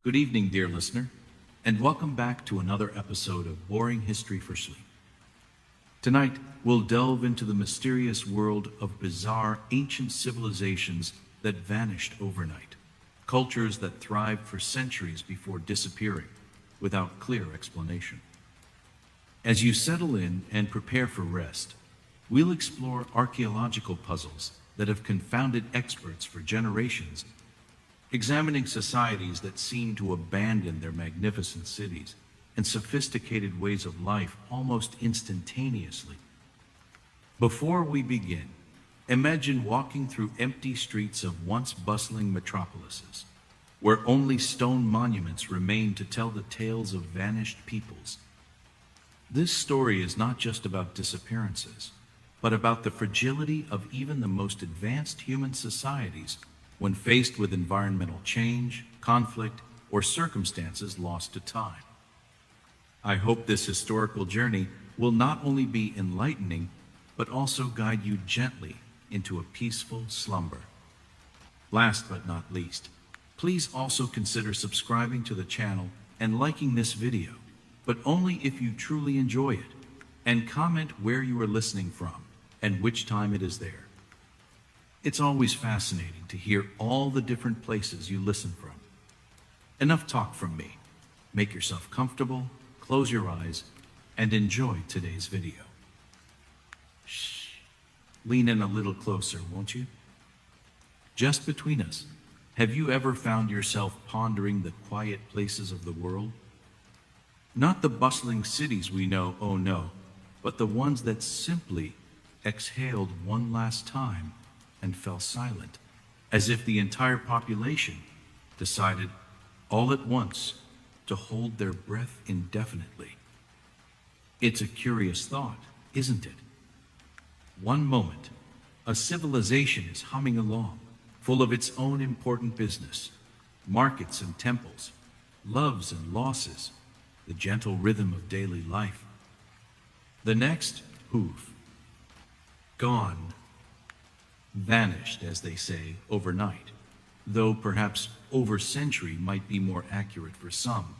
Good evening, dear listener, and welcome back to another episode of Boring History for Sleep. Tonight, we'll delve into the mysterious world of bizarre ancient civilizations that vanished overnight, cultures that thrived for centuries before disappearing without clear explanation. As you settle in and prepare for rest, we'll explore archaeological puzzles that have confounded experts for generations, examining societies that seem to abandon their magnificent cities and sophisticated ways of life almost instantaneously. Before we begin, imagine walking through empty streets of once bustling metropolises, where only stone monuments remain to tell the tales of vanished peoples. This story is not just about disappearances, but about the fragility of even the most advanced human societies when faced with environmental change, conflict, or circumstances lost to time. I hope this historical journey will not only be enlightening, but also guide you gently into a peaceful slumber. Last but not least, please also consider subscribing to the channel and liking this video, but only if you truly enjoy it, and comment where you are listening from and which time it is there. It's always fascinating to hear all the different places you listen from. Enough talk from me. Make yourself comfortable, close your eyes, and enjoy today's video. Shh. Lean in a little closer, won't you? Just between us, have you ever found yourself pondering the quiet places of the world? Not the bustling cities we know, oh no, but the ones that simply exhaled one last time and fell silent, as if the entire population decided all at once to hold their breath indefinitely. It's a curious thought, isn't it? One moment, a civilization is humming along, full of its own important business, markets and temples, loves and losses, the gentle rhythm of daily life. The next, poof, gone, vanished, as they say, overnight, though perhaps over century might be more accurate for some,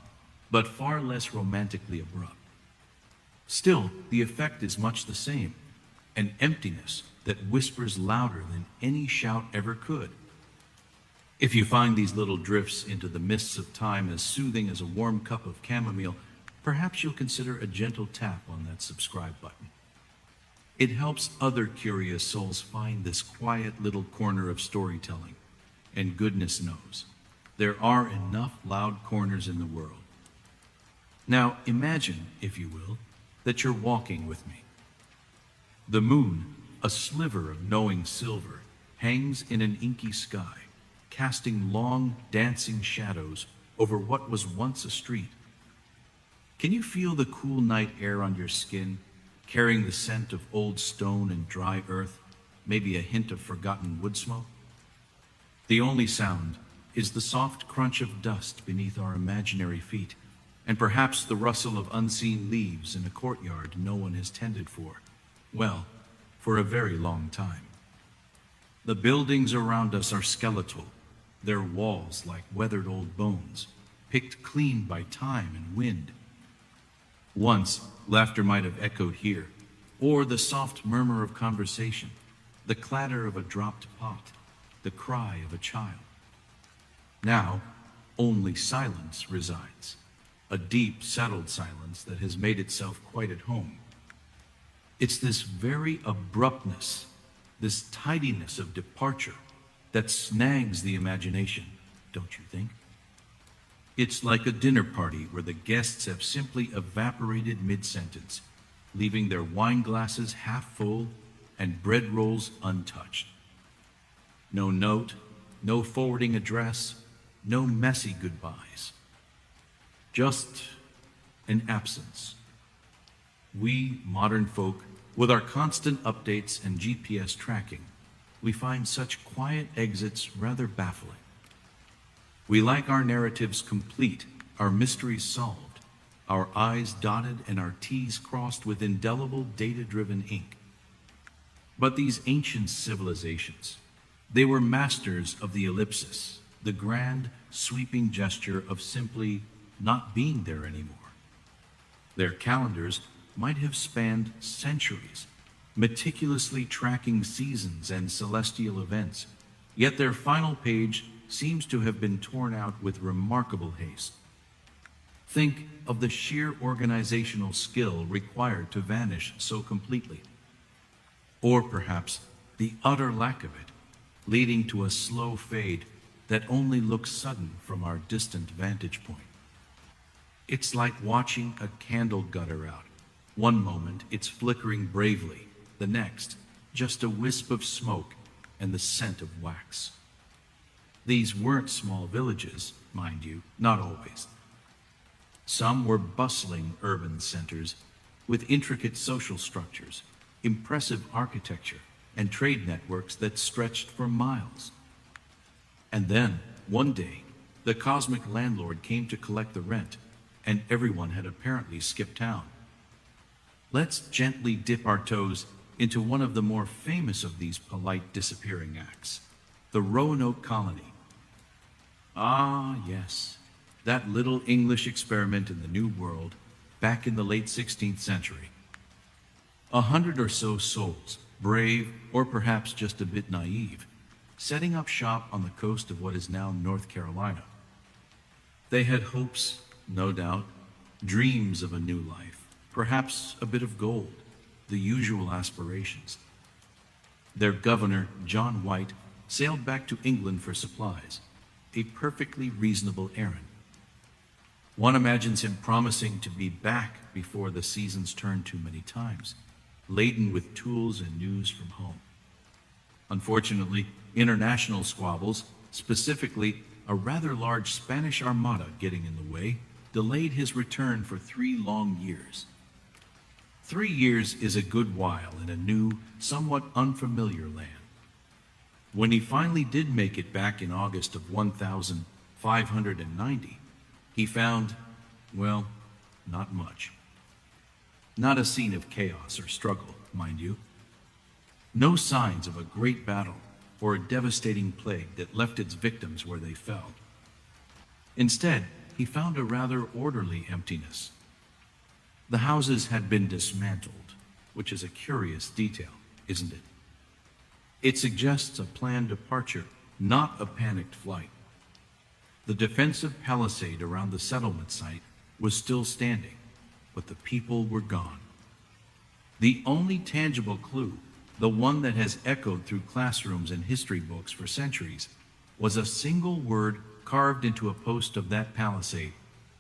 but far less romantically abrupt. Still, the effect is much the same, an emptiness that whispers louder than any shout ever could. If you find these little drifts into the mists of time as soothing as a warm cup of chamomile, perhaps you'll consider a gentle tap on that subscribe button. It helps other curious souls find this quiet little corner of storytelling, and goodness knows, there are enough loud corners in the world. Now imagine, if you will, that you're walking with me. The moon, a sliver of knowing silver, hangs in an inky sky, casting long, dancing shadows over what was once a street. Can you feel the cool night air on your skin, carrying the scent of old stone and dry earth, maybe a hint of forgotten wood smoke? The only sound is the soft crunch of dust beneath our imaginary feet, and perhaps the rustle of unseen leaves in a courtyard no one has tended for, well, for a very long time. The buildings around us are skeletal, their walls like weathered old bones, picked clean by time and wind. Once, laughter might have echoed here, or the soft murmur of conversation, the clatter of a dropped pot, the cry of a child. Now, only silence resides, a deep, settled silence that has made itself quite at home. It's this very abruptness, this tidiness of departure, that snags the imagination, don't you think? It's like a dinner party where the guests have simply evaporated mid-sentence, leaving their wine glasses half full and bread rolls untouched. No note, no forwarding address, no messy goodbyes. Just an absence. We, modern folk, with our constant updates and GPS tracking, we find such quiet exits rather baffling. We like our narratives complete, our mysteries solved, our I's dotted and our T's crossed with indelible data-driven ink. But these ancient civilizations, they were masters of the ellipsis, the grand, sweeping gesture of simply not being there anymore. Their calendars might have spanned centuries, meticulously tracking seasons and celestial events, yet their final page seems to have been torn out with remarkable haste. Think of the sheer organizational skill required to vanish so completely. Or perhaps the utter lack of it, leading to a slow fade that only looks sudden from our distant vantage point. It's like watching a candle gutter out. One moment it's flickering bravely, the next just a wisp of smoke and the scent of wax. These weren't small villages, mind you, not always. Some were bustling urban centers with intricate social structures, impressive architecture, and trade networks that stretched for miles. And then, one day, the cosmic landlord came to collect the rent, and everyone had apparently skipped town. Let's gently dip our toes into one of the more famous of these polite disappearing acts, the Roanoke colony. Ah, yes, that little English experiment in the New World back in the late 16th century. 100 or so souls, brave or perhaps just a bit naive, setting up shop on the coast of what is now North Carolina. They had hopes, no doubt, dreams of a new life, perhaps a bit of gold, the usual aspirations. Their governor, John White, sailed back to England for supplies, a perfectly reasonable errand. One imagines him promising to be back before the seasons turn too many times, laden with tools and news from home. Unfortunately, international squabbles, specifically a rather large Spanish armada getting in the way, delayed his return for 3 long years. 3 years is a good while in a new, somewhat unfamiliar land. When he finally did make it back in August of 1590, he found, well, not much. Not a scene of chaos or struggle, mind you. No signs of a great battle or a devastating plague that left its victims where they fell. Instead, he found a rather orderly emptiness. The houses had been dismantled, which is a curious detail, isn't it? It suggests a planned departure, not a panicked flight. The defensive palisade around the settlement site was still standing, but the people were gone. The only tangible clue, the one that has echoed through classrooms and history books for centuries, was a single word carved into a post of that palisade: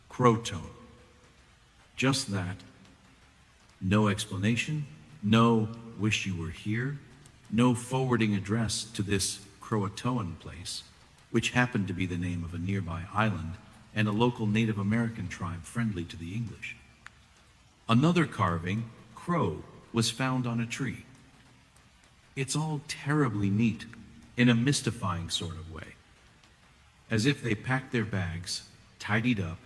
Croton. Just that. No explanation, no wish you were here, no forwarding address to this Croatoan place, which happened to be the name of a nearby island and a local Native American tribe friendly to the English. Another carving, crow, was found on a tree. It's all terribly neat, in a mystifying sort of way. As if they packed their bags, tidied up,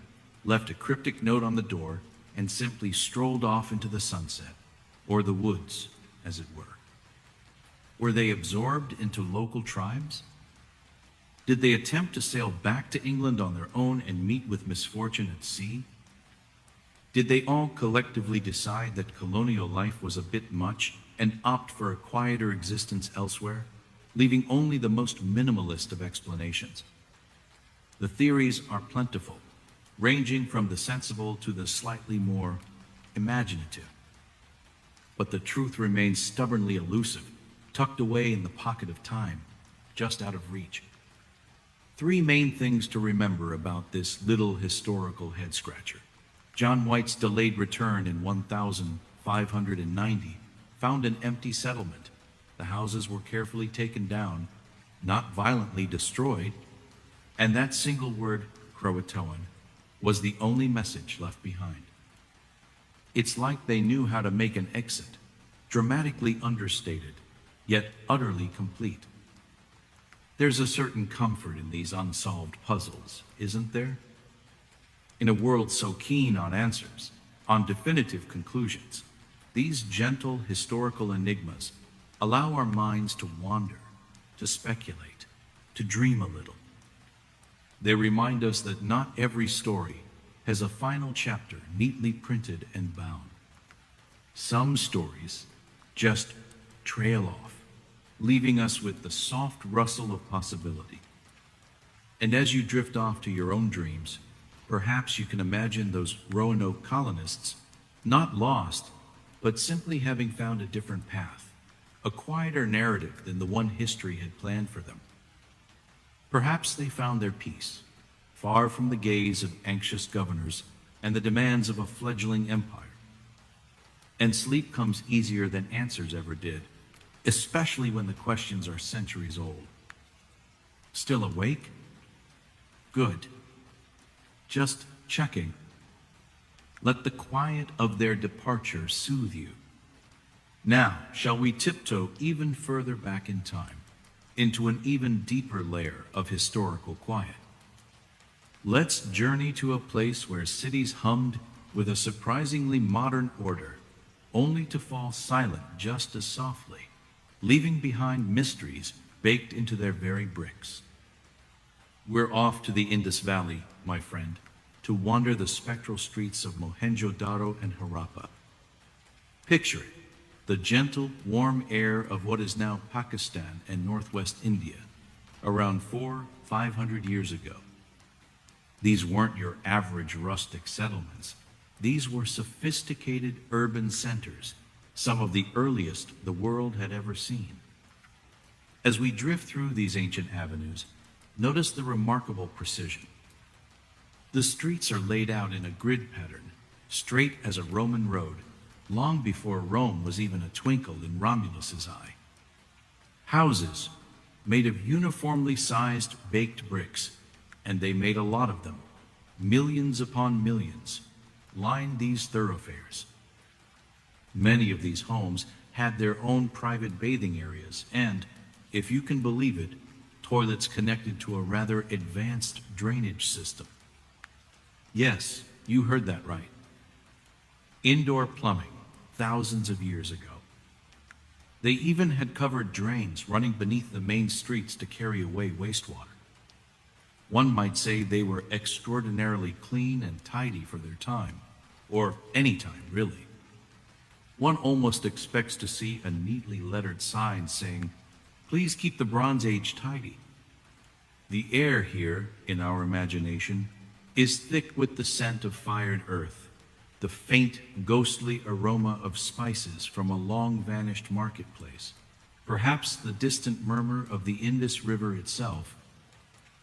left a cryptic note on the door, and simply strolled off into the sunset, or the woods, as it were. Were they absorbed into local tribes? Did they attempt to sail back to England on their own and meet with misfortune at sea? Did they all collectively decide that colonial life was a bit much and opt for a quieter existence elsewhere, leaving only the most minimalist of explanations? The theories are plentiful, ranging from the sensible to the slightly more imaginative. But the truth remains stubbornly elusive, tucked away in the pocket of time, just out of reach. 3 main things to remember about this little historical head-scratcher. John White's delayed return in 1590 found an empty settlement. The houses were carefully taken down, not violently destroyed, and that single word, Croatoan, was the only message left behind. It's like they knew how to make an exit, dramatically understated, yet utterly complete. There's a certain comfort in these unsolved puzzles, isn't there? In a world so keen on answers, on definitive conclusions, these gentle historical enigmas allow our minds to wander, to speculate, to dream a little. They remind us that not every story has a final chapter neatly printed and bound. Some stories just trail off, leaving us with the soft rustle of possibility. And as you drift off to your own dreams, perhaps you can imagine those Roanoke colonists not lost, but simply having found a different path, a quieter narrative than the one history had planned for them. Perhaps they found their peace, far from the gaze of anxious governors and the demands of a fledgling empire. And sleep comes easier than answers ever did, especially when the questions are centuries old. Still awake? Good. Just checking. Let the quiet of their departure soothe you. Now, shall we tiptoe even further back in time, into an even deeper layer of historical quiet? Let's journey to a place where cities hummed with a surprisingly modern order, only to fall silent just as softly, leaving behind mysteries baked into their very bricks. We're off to the Indus Valley, my friend, to wander the spectral streets of Mohenjo-Daro and Harappa. Picture it, the gentle, warm air of what is now Pakistan and northwest India, around 500 years ago. These weren't your average rustic settlements. These were sophisticated urban centers, some of the earliest the world had ever seen. As we drift through these ancient avenues, notice the remarkable precision. The streets are laid out in a grid pattern, straight as a Roman road, long before Rome was even a twinkle in Romulus's eye. Houses made of uniformly sized baked bricks, and they made a lot of them, millions upon millions, lined these thoroughfares. Many of these homes had their own private bathing areas and, if you can believe it, toilets connected to a rather advanced drainage system. Yes, you heard that right. Indoor plumbing, thousands of years ago. They even had covered drains running beneath the main streets to carry away wastewater. One might say they were extraordinarily clean and tidy for their time, or any time, really. One almost expects to see a neatly lettered sign saying, "Please keep the Bronze Age tidy." The air here, in our imagination, is thick with the scent of fired earth, the faint, ghostly aroma of spices from a long-vanished marketplace, perhaps the distant murmur of the Indus River itself,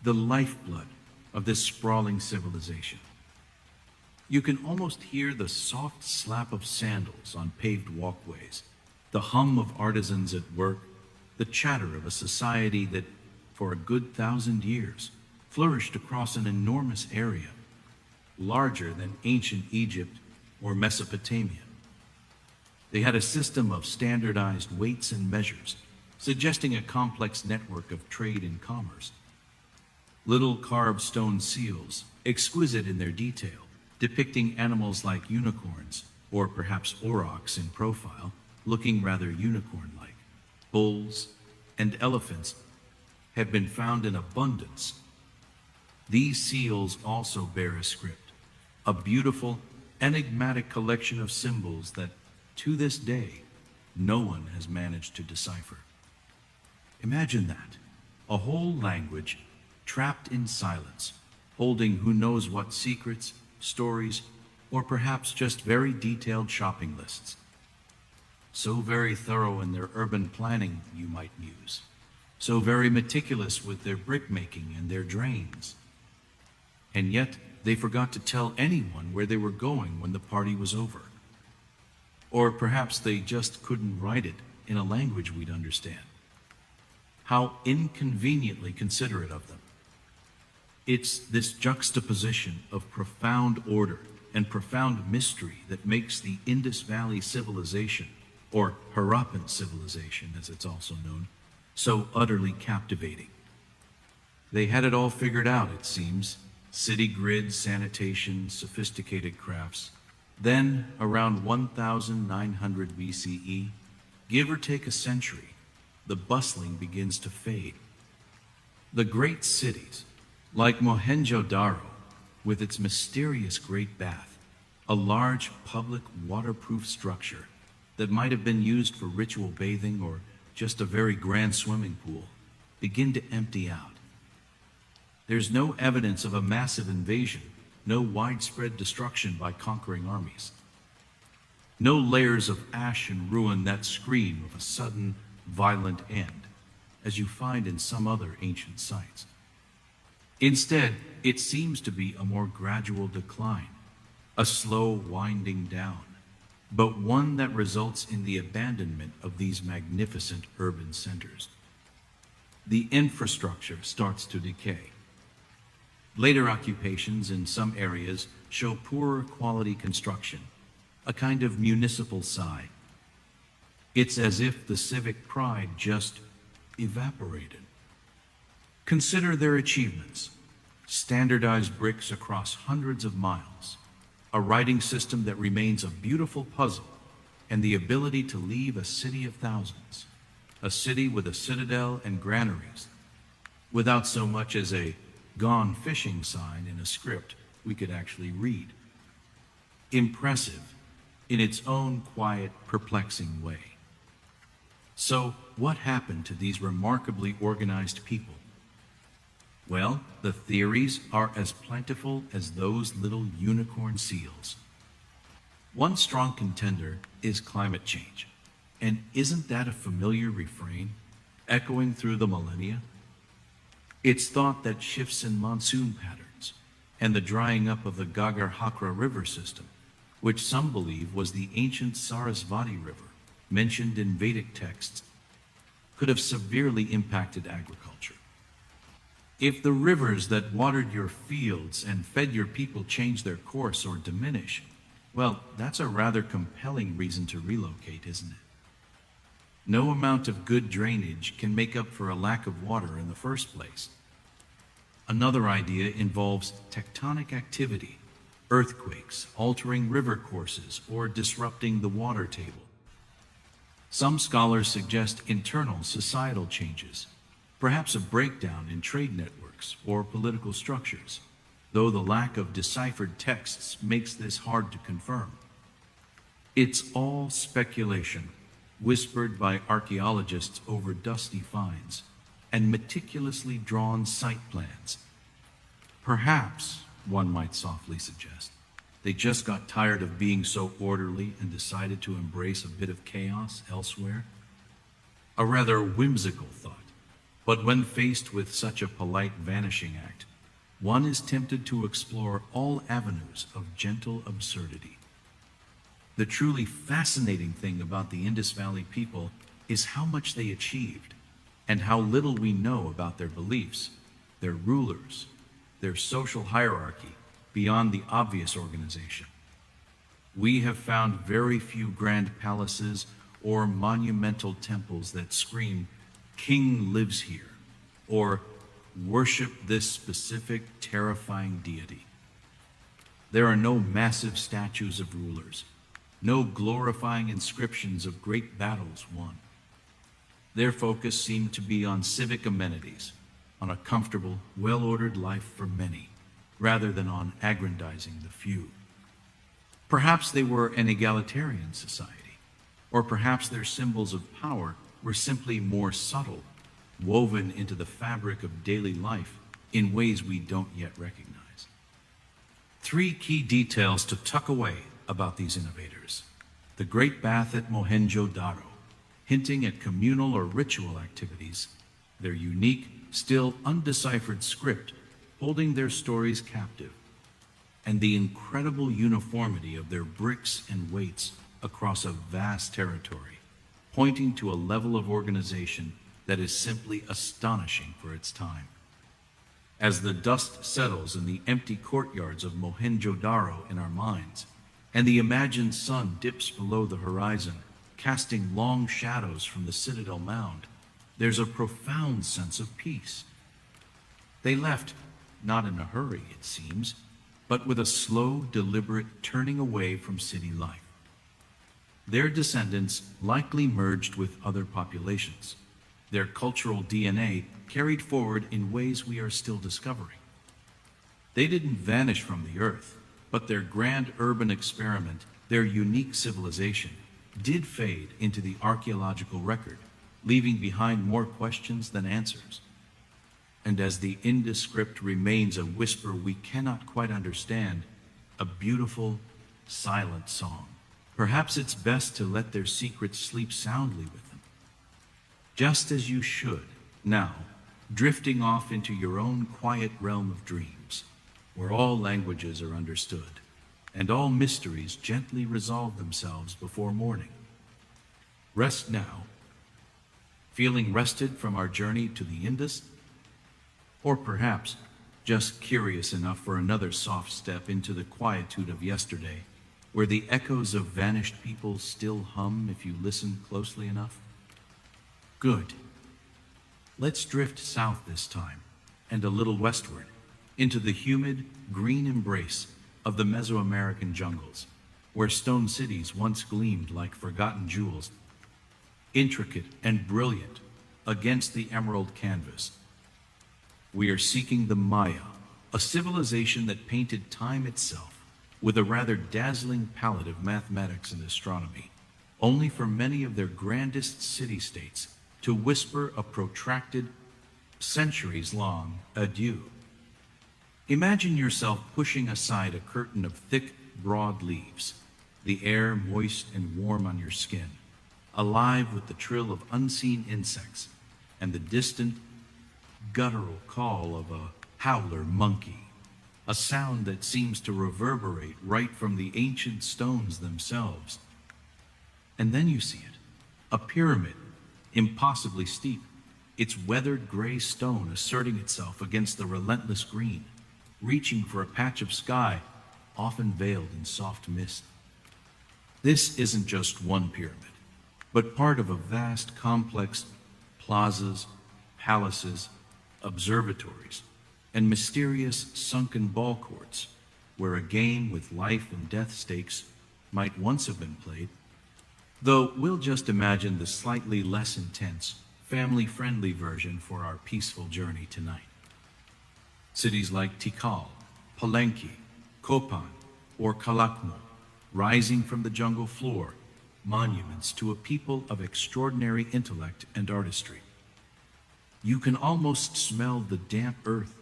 the lifeblood of this sprawling civilization. You can almost hear the soft slap of sandals on paved walkways, the hum of artisans at work, the chatter of a society that, for a good 1,000 years, flourished across an enormous area, larger than ancient Egypt or Mesopotamia. They had a system of standardized weights and measures, suggesting a complex network of trade and commerce. Little carved stone seals, exquisite in their detail, depicting animals like unicorns, or perhaps aurochs in profile, looking rather unicorn-like. Bulls and elephants have been found in abundance. These seals also bear a script, a beautiful, enigmatic collection of symbols that, to this day, no one has managed to decipher. Imagine that, a whole language trapped in silence, holding who knows what secrets, stories, or perhaps just very detailed shopping lists. So very thorough in their urban planning, you might muse. So very meticulous with their brick-making and their drains. And yet, they forgot to tell anyone where they were going when the party was over. Or perhaps they just couldn't write it in a language we'd understand. How inconveniently considerate of them. It's this juxtaposition of profound order and profound mystery that makes the Indus Valley civilization, or Harappan civilization as it's also known, so utterly captivating. They had it all figured out, it seems. City grids, sanitation, sophisticated crafts. Then, around 1900 BCE, give or take a century, the bustling begins to fade. The great cities, Like Mohenjo-daro, with its mysterious Great Bath, a large public waterproof structure that might have been used for ritual bathing or just a very grand swimming pool, begin to empty out. There's no evidence of a massive invasion, no widespread destruction by conquering armies. No layers of ash and ruin that scream of a sudden, violent end, as you find in some other ancient sites. Instead, it seems to be a more gradual decline, a slow winding down, but one that results in the abandonment of these magnificent urban centers. The infrastructure starts to decay. Later occupations in some areas show poorer quality construction, a kind of municipal sigh. It's as if the civic pride just evaporated. Consider their achievements: standardized bricks across hundreds of miles, a writing system that remains a beautiful puzzle, and the ability to leave a city of thousands, a city with a citadel and granaries, without so much as a "gone fishing" sign in a script we could actually read. Impressive in its own quiet, perplexing way. So, what happened to these remarkably organized people? Well, the theories are as plentiful as those little unicorn seals. One strong contender is climate change. And isn't that a familiar refrain, echoing through the millennia? It's thought that shifts in monsoon patterns and the drying up of the Gagar-Hakra river system, which some believe was the ancient Sarasvati River, mentioned in Vedic texts, could have severely impacted agriculture. If the rivers that watered your fields and fed your people change their course or diminish, well, that's a rather compelling reason to relocate, isn't it? No amount of good drainage can make up for a lack of water in the first place. Another idea involves tectonic activity, earthquakes altering river courses or disrupting the water table. Some scholars suggest internal societal changes, perhaps a breakdown in trade networks or political structures, though the lack of deciphered texts makes this hard to confirm. It's all speculation, whispered by archaeologists over dusty finds and meticulously drawn site plans. Perhaps, one might softly suggest, they just got tired of being so orderly and decided to embrace a bit of chaos elsewhere. A rather whimsical thought, but when faced with such a polite vanishing act, one is tempted to explore all avenues of gentle absurdity. The truly fascinating thing about the Indus Valley people is how much they achieved and how little we know about their beliefs, their rulers, their social hierarchy beyond the obvious organization. We have found very few grand palaces or monumental temples that scream, "King lives here," or "worship this specific terrifying deity." There are no massive statues of rulers, no glorifying inscriptions of great battles won. Their focus seemed to be on civic amenities, on a comfortable, well-ordered life for many, rather than on aggrandizing the few. Perhaps they were an egalitarian society, or perhaps their symbols of power were simply more subtle, woven into the fabric of daily life in ways we don't yet recognize. Three key details to tuck away about these innovators: the Great Bath at Mohenjo-daro, hinting at communal or ritual activities, their unique, still undeciphered script holding their stories captive, and the incredible uniformity of their bricks and weights across a vast territory, pointing to a level of organization that is simply astonishing for its time. As the dust settles in the empty courtyards of Mohenjo-daro in our minds, and the imagined sun dips below the horizon, casting long shadows from the citadel mound, there's a profound sense of peace. They left, not in a hurry, it seems, but with a slow, deliberate turning away from city life. Their descendants likely merged with other populations, their cultural DNA carried forward in ways we are still discovering. They didn't vanish from the earth, but their grand urban experiment, their unique civilization, did fade into the archaeological record, leaving behind more questions than answers. And as the Indus script remains a whisper we cannot quite understand, a beautiful, silent song, perhaps it's best to let their secrets sleep soundly with them. Just as you should, now, drifting off into your own quiet realm of dreams, where all languages are understood, and all mysteries gently resolve themselves before morning. Rest now, feeling rested from our journey to the Indus, or perhaps just curious enough for another soft step into the quietude of yesterday, where the echoes of vanished people still hum if you listen closely enough. Good. Let's drift south this time, and a little westward, into the humid, green embrace of the Mesoamerican jungles, where stone cities once gleamed like forgotten jewels, intricate and brilliant against the emerald canvas. We are seeking the Maya, a civilization that painted time itself with a rather dazzling palette of mathematics and astronomy, only for many of their grandest city-states to whisper a protracted, centuries-long adieu. Imagine yourself pushing aside a curtain of thick, broad leaves, the air moist and warm on your skin, alive with the trill of unseen insects and the distant, guttural call of a howler monkey, a sound that seems to reverberate right from the ancient stones themselves. And then you see it, a pyramid, impossibly steep, its weathered gray stone asserting itself against the relentless green, reaching for a patch of sky, often veiled in soft mist. This isn't just one pyramid, but part of a vast complex plazas, palaces, observatories, and mysterious sunken ball courts, where a game with life and death stakes might once have been played. Though we'll just imagine the slightly less intense, family-friendly version for our peaceful journey tonight. Cities like Tikal, Palenque, Copan, or Calakmul, rising from the jungle floor, monuments to a people of extraordinary intellect and artistry. You can almost smell the damp earth,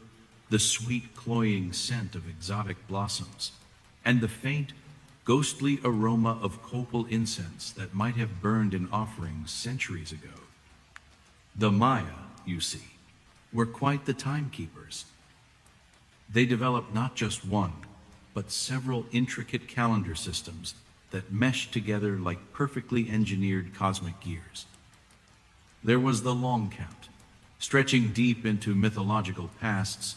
the sweet cloying scent of exotic blossoms, and the faint, ghostly aroma of copal incense that might have burned in offerings centuries ago. The Maya, you see, were quite the timekeepers. They developed not just one, but several intricate calendar systems that meshed together like perfectly engineered cosmic gears. There was the long count, stretching deep into mythological pasts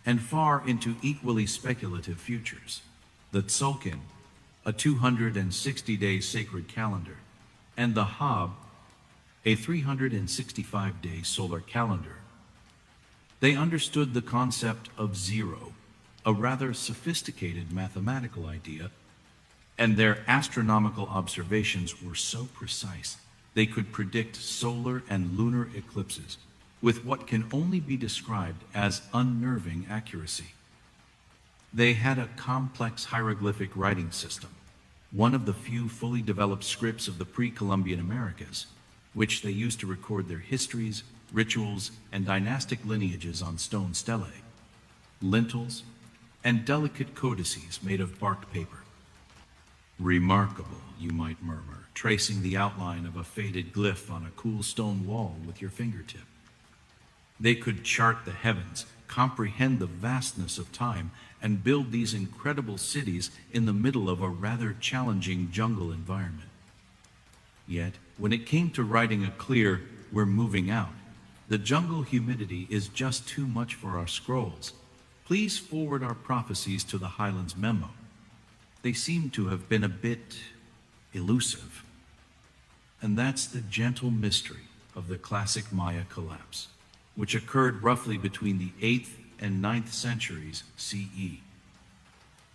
and far into equally speculative futures. The Tzolk'in, a 260-day sacred calendar, and the Hab, a 365-day solar calendar. They understood the concept of zero, a rather sophisticated mathematical idea, and their astronomical observations were so precise they could predict solar and lunar eclipses with what can only be described as unnerving accuracy. They had a complex hieroglyphic writing system, one of the few fully developed scripts of the pre-Columbian Americas, which they used to record their histories, rituals, and dynastic lineages on stone stelae, lintels, and delicate codices made of bark paper. Remarkable, you might murmur, tracing the outline of a faded glyph on a cool stone wall with your fingertip. They could chart the heavens, comprehend the vastness of time, and build these incredible cities in the middle of a rather challenging jungle environment. Yet, when it came to writing a clear, "We're moving out," the jungle humidity is just too much for our scrolls. Please forward our prophecies to the Highlands memo. They seem to have been a bit elusive. And that's the gentle mystery of the classic Maya collapse, which occurred roughly between the 8th and 9th centuries CE.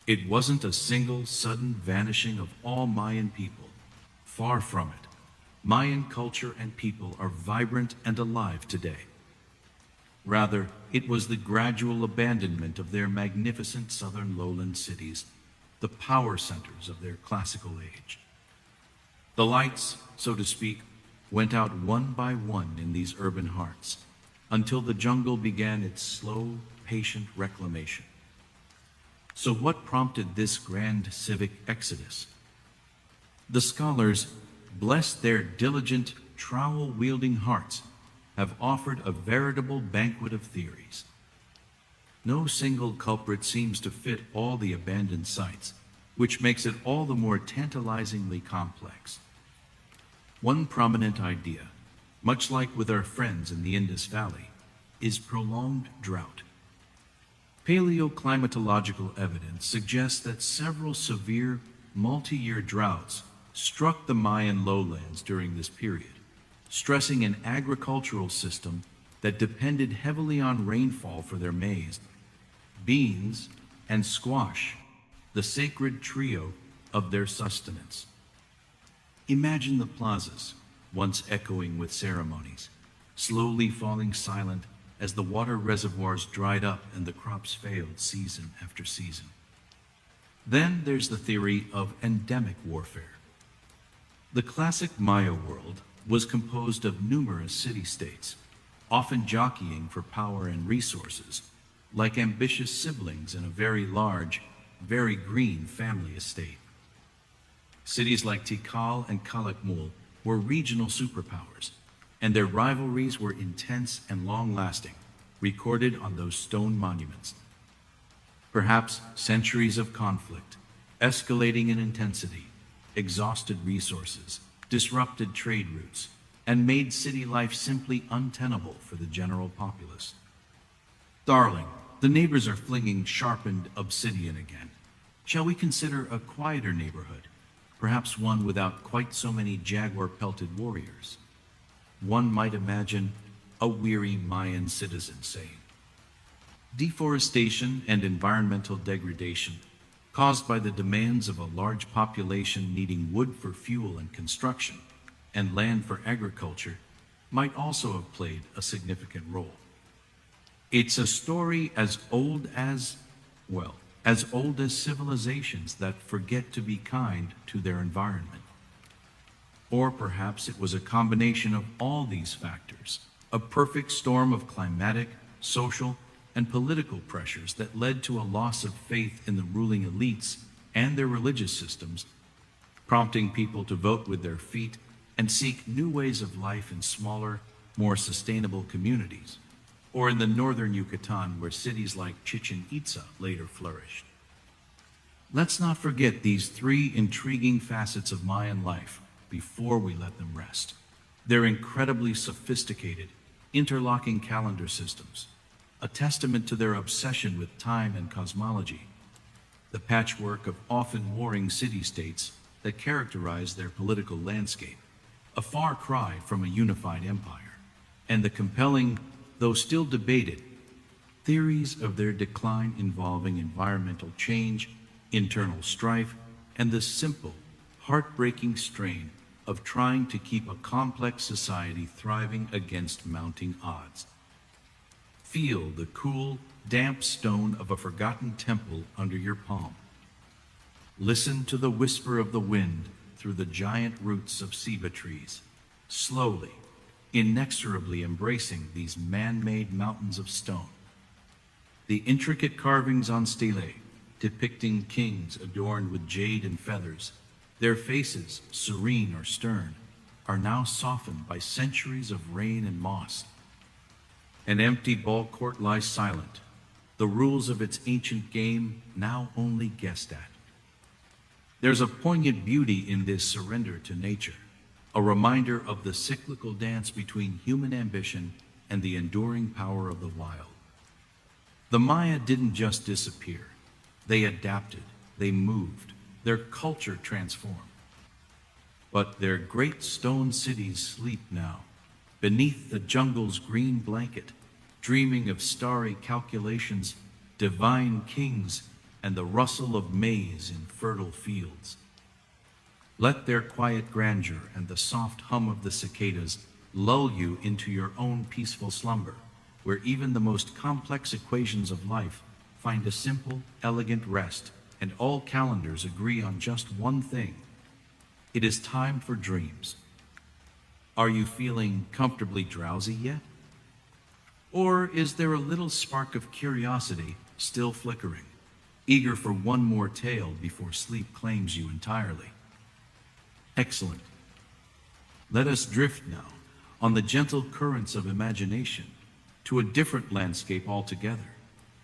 It wasn't a single sudden vanishing of all Mayan people. Far from it. Mayan culture and people are vibrant and alive today. Rather, it was the gradual abandonment of their magnificent southern lowland cities, the power centers of their classical age. The lights, so to speak, went out one by one in these urban hearts, until the jungle began its slow, patient reclamation. So what prompted this grand civic exodus? The scholars, bless their diligent, trowel-wielding hearts, have offered a veritable banquet of theories. No single culprit seems to fit all the abandoned sites, which makes it all the more tantalizingly complex. One prominent idea, much like with our friends in the Indus Valley, is prolonged drought. Paleoclimatological evidence suggests that several severe, multi-year droughts struck the Mayan lowlands during this period, stressing an agricultural system that depended heavily on rainfall for their maize, beans, and squash, the sacred trio of their sustenance. Imagine the plazas, once echoing with ceremonies, slowly falling silent as the water reservoirs dried up and the crops failed season after season. Then there's the theory of endemic warfare. The classic Maya world was composed of numerous city-states, often jockeying for power and resources, like ambitious siblings in a very large, very green family estate. Cities like Tikal and Calakmul were regional superpowers, and their rivalries were intense and long-lasting, recorded on those stone monuments. Perhaps centuries of conflict, escalating in intensity, exhausted resources, disrupted trade routes, and made city life simply untenable for the general populace. Darling, the neighbors are flinging sharpened obsidian again. Shall we consider a quieter neighborhood, perhaps one without quite so many jaguar-pelted warriors? One might imagine a weary Mayan citizen saying. Deforestation and environmental degradation, caused by the demands of a large population needing wood for fuel and construction, and land for agriculture, might also have played a significant role. It's a story as old as civilizations that forget to be kind to their environment. Or perhaps it was a combination of all these factors, a perfect storm of climatic, social, and political pressures that led to a loss of faith in the ruling elites and their religious systems, prompting people to vote with their feet and seek new ways of life in smaller, more sustainable communities, or in the northern Yucatan where cities like Chichen Itza later flourished. Let's not forget these three intriguing facets of Mayan life before we let them rest. Their incredibly sophisticated, interlocking calendar systems, a testament to their obsession with time and cosmology, the patchwork of often warring city-states that characterize their political landscape, a far cry from a unified empire, and the compelling, though still debated, theories of their decline involving environmental change, internal strife, and the simple, heartbreaking strain of trying to keep a complex society thriving against mounting odds. Feel the cool, damp stone of a forgotten temple under your palm. Listen to the whisper of the wind through the giant roots of ceiba trees, slowly, inexorably embracing these man-made mountains of stone. The intricate carvings on stelae, depicting kings adorned with jade and feathers, their faces, serene or stern, are now softened by centuries of rain and moss. An empty ball court lies silent, the rules of its ancient game now only guessed at. There's a poignant beauty in this surrender to nature, a reminder of the cyclical dance between human ambition and the enduring power of the wild. The Maya didn't just disappear. They adapted, they moved, their culture transformed. But their great stone cities sleep now, beneath the jungle's green blanket, dreaming of starry calculations, divine kings, and the rustle of maize in fertile fields. Let their quiet grandeur and the soft hum of the cicadas lull you into your own peaceful slumber, where even the most complex equations of life find a simple, elegant rest, and all calendars agree on just one thing. It is time for dreams. Are you feeling comfortably drowsy yet? Or is there a little spark of curiosity still flickering, eager for one more tale before sleep claims you entirely? Excellent. Let us drift now on the gentle currents of imagination to a different landscape altogether,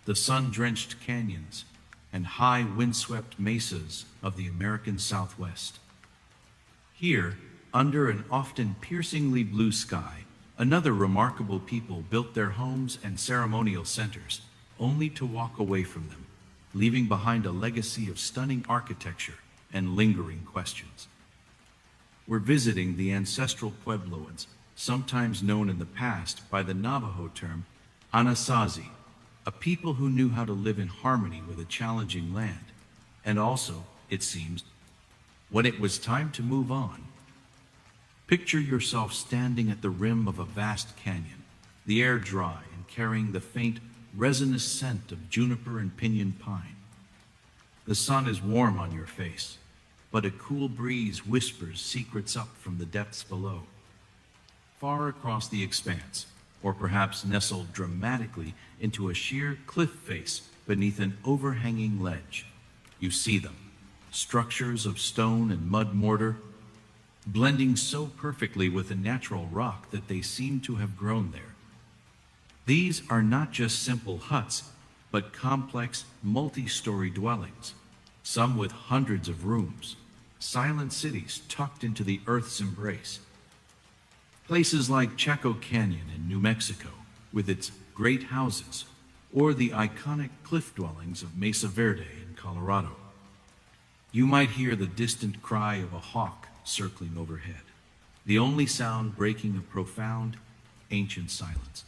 the sun-drenched canyons and high windswept mesas of the American Southwest. Here, under an often piercingly blue sky, another remarkable people built their homes and ceremonial centers, only to walk away from them, leaving behind a legacy of stunning architecture and lingering questions. We're visiting the ancestral Puebloans, sometimes known in the past by the Navajo term Anasazi, a people who knew how to live in harmony with a challenging land, and also, it seems, when it was time to move on. Picture yourself standing at the rim of a vast canyon, the air dry and carrying the faint, resinous scent of juniper and pinyon pine. The sun is warm on your face, but a cool breeze whispers secrets up from the depths below. Far across the expanse, or perhaps nestled dramatically into a sheer cliff face beneath an overhanging ledge, you see them, structures of stone and mud mortar, blending so perfectly with the natural rock that they seem to have grown there. These are not just simple huts, but complex, multi-story dwellings, some with hundreds of rooms, silent cities tucked into the earth's embrace. Places like Chaco Canyon in New Mexico, with its great houses, or the iconic cliff dwellings of Mesa Verde in Colorado. You might hear the distant cry of a hawk circling overhead, the only sound breaking a profound, ancient silence.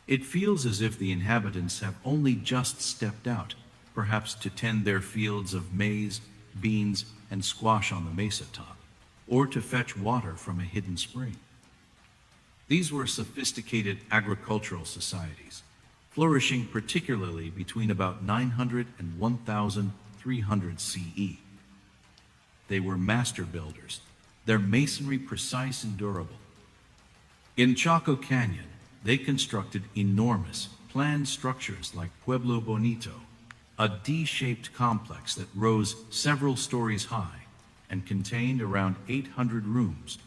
It feels as if the inhabitants have only just stepped out, perhaps to tend their fields of maize, beans, and squash on the mesa top, or to fetch water from a hidden spring. These were sophisticated agricultural societies, flourishing particularly between about 900 and 1300 CE. They were master builders, their masonry precise and durable. In Chaco Canyon, they constructed enormous, planned structures like Pueblo Bonito, a D-shaped complex that rose several stories high and contained around 800 rooms.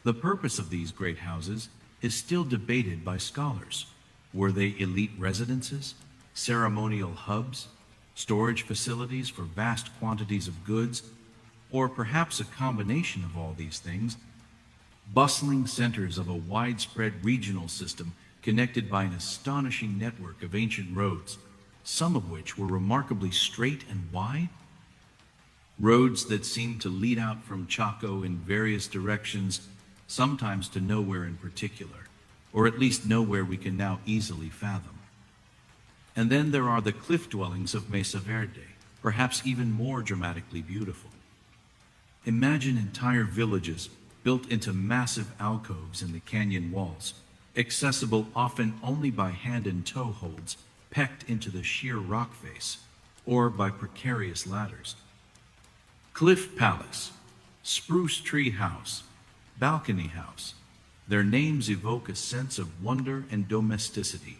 The purpose of these great houses is still debated by scholars. Were they elite residences, ceremonial hubs, storage facilities for vast quantities of goods, or perhaps a combination of all these things? Bustling centers of a widespread regional system connected by an astonishing network of ancient roads, some of which were remarkably straight and wide? Roads that seemed to lead out from Chaco in various directions, sometimes to nowhere in particular, or at least nowhere we can now easily fathom. And then there are the cliff dwellings of Mesa Verde, perhaps even more dramatically beautiful. Imagine entire villages built into massive alcoves in the canyon walls, accessible often only by hand and toe holds pecked into the sheer rock face, or by precarious ladders. Cliff Palace, Spruce Tree House, Balcony House, their names evoke a sense of wonder and domesticity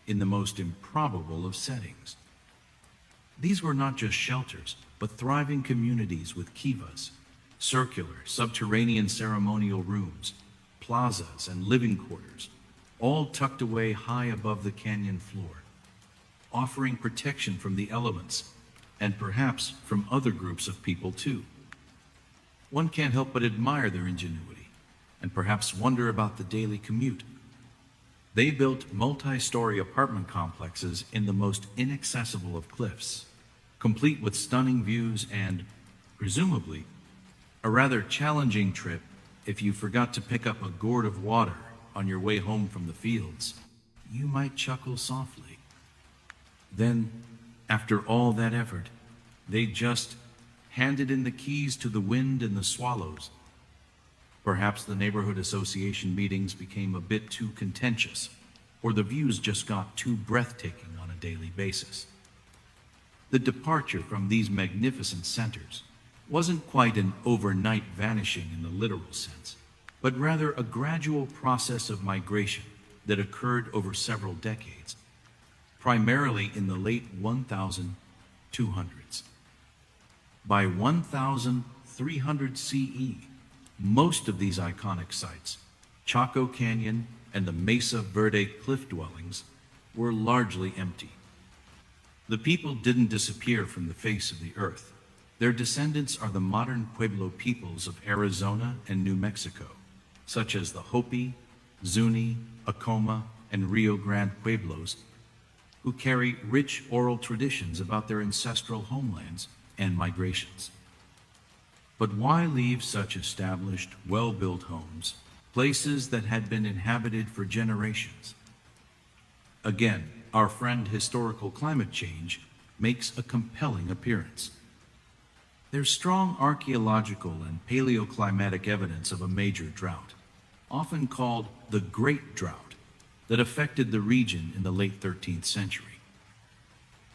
in the most improbable of settings. These were not just shelters, but thriving communities with kivas, circular, subterranean ceremonial rooms, plazas, and living quarters, all tucked away high above the canyon floor, offering protection from the elements, and perhaps from other groups of people too. One can't help but admire their ingenuity, and perhaps wonder about the daily commute. They built multi-story apartment complexes in the most inaccessible of cliffs, complete with stunning views and, presumably, a rather challenging trip if you forgot to pick up a gourd of water on your way home from the fields. You might chuckle softly. Then, after all that effort, they just handed in the keys to the wind and the swallows. Perhaps the neighborhood association meetings became a bit too contentious, or the views just got too breathtaking on a daily basis. The departure from these magnificent centers wasn't quite an overnight vanishing in the literal sense, but rather a gradual process of migration that occurred over several decades, primarily in the late 1200s. By 1300 CE, most of these iconic sites, Chaco Canyon and the Mesa Verde cliff dwellings, were largely empty. The people didn't disappear from the face of the earth. Their descendants are the modern Pueblo peoples of Arizona and New Mexico, such as the Hopi, Zuni, Acoma, and Rio Grande Pueblos, who carry rich oral traditions about their ancestral homelands and migrations. But why leave such established, well-built homes, places that had been inhabited for generations? Again, our friend historical climate change makes a compelling appearance. There's strong archaeological and paleoclimatic evidence of a major drought, often called the Great Drought, that affected the region in the late 13th century.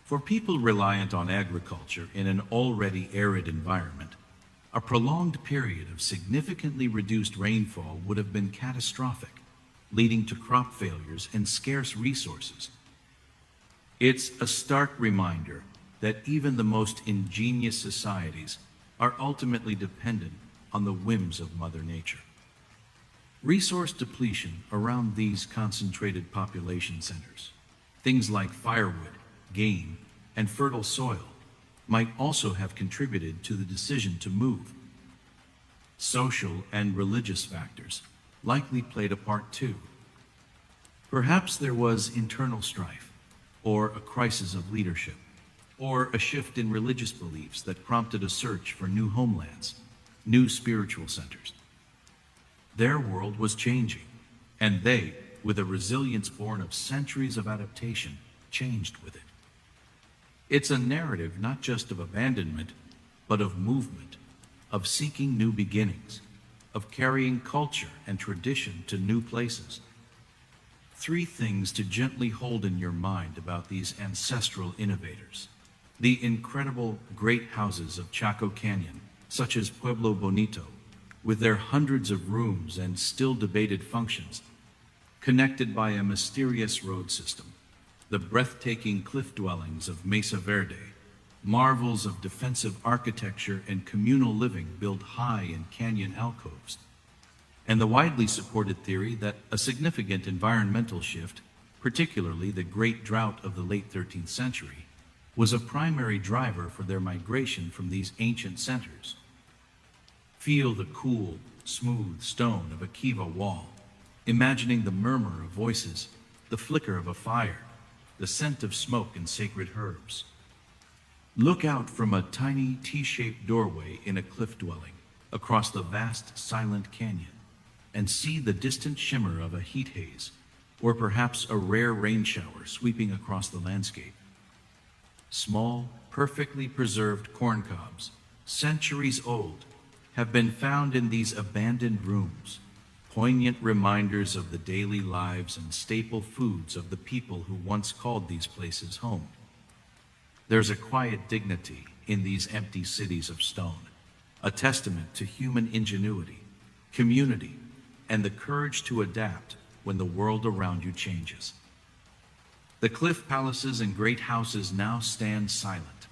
For people reliant on agriculture in an already arid environment, a prolonged period of significantly reduced rainfall would have been catastrophic, leading to crop failures and scarce resources. It's a stark reminder that even the most ingenious societies are ultimately dependent on the whims of Mother Nature. Resource depletion around these concentrated population centers, things like firewood, game, and fertile soil, might also have contributed to the decision to move. Social and religious factors likely played a part too. Perhaps there was internal strife, or a crisis of leadership, or a shift in religious beliefs that prompted a search for new homelands, new spiritual centers. Their world was changing, and they, with a resilience born of centuries of adaptation, changed with it. It's a narrative not just of abandonment, but of movement, of seeking new beginnings, of carrying culture and tradition to new places. 3 things to gently hold in your mind about these ancestral innovators. The incredible great houses of Chaco Canyon, such as Pueblo Bonito, with their hundreds of rooms and still debated functions, connected by a mysterious road system. The breathtaking cliff dwellings of Mesa Verde, marvels of defensive architecture and communal living built high in canyon alcoves, and the widely supported theory that a significant environmental shift, particularly the Great Drought of the late 13th century, was a primary driver for their migration from these ancient centers. Feel the cool, smooth stone of a kiva wall, imagining the murmur of voices, the flicker of a fire, the scent of smoke and sacred herbs. Look out from a tiny T-shaped doorway in a cliff dwelling across the vast silent canyon, and see the distant shimmer of a heat haze, or perhaps a rare rain shower sweeping across the landscape. Small, perfectly preserved corn cobs, centuries old, have been found in these abandoned rooms, poignant reminders of the daily lives and staple foods of the people who once called these places home. There's a quiet dignity in these empty cities of stone, a testament to human ingenuity, community, and the courage to adapt when the world around you changes. The cliff palaces and great houses now stand silent,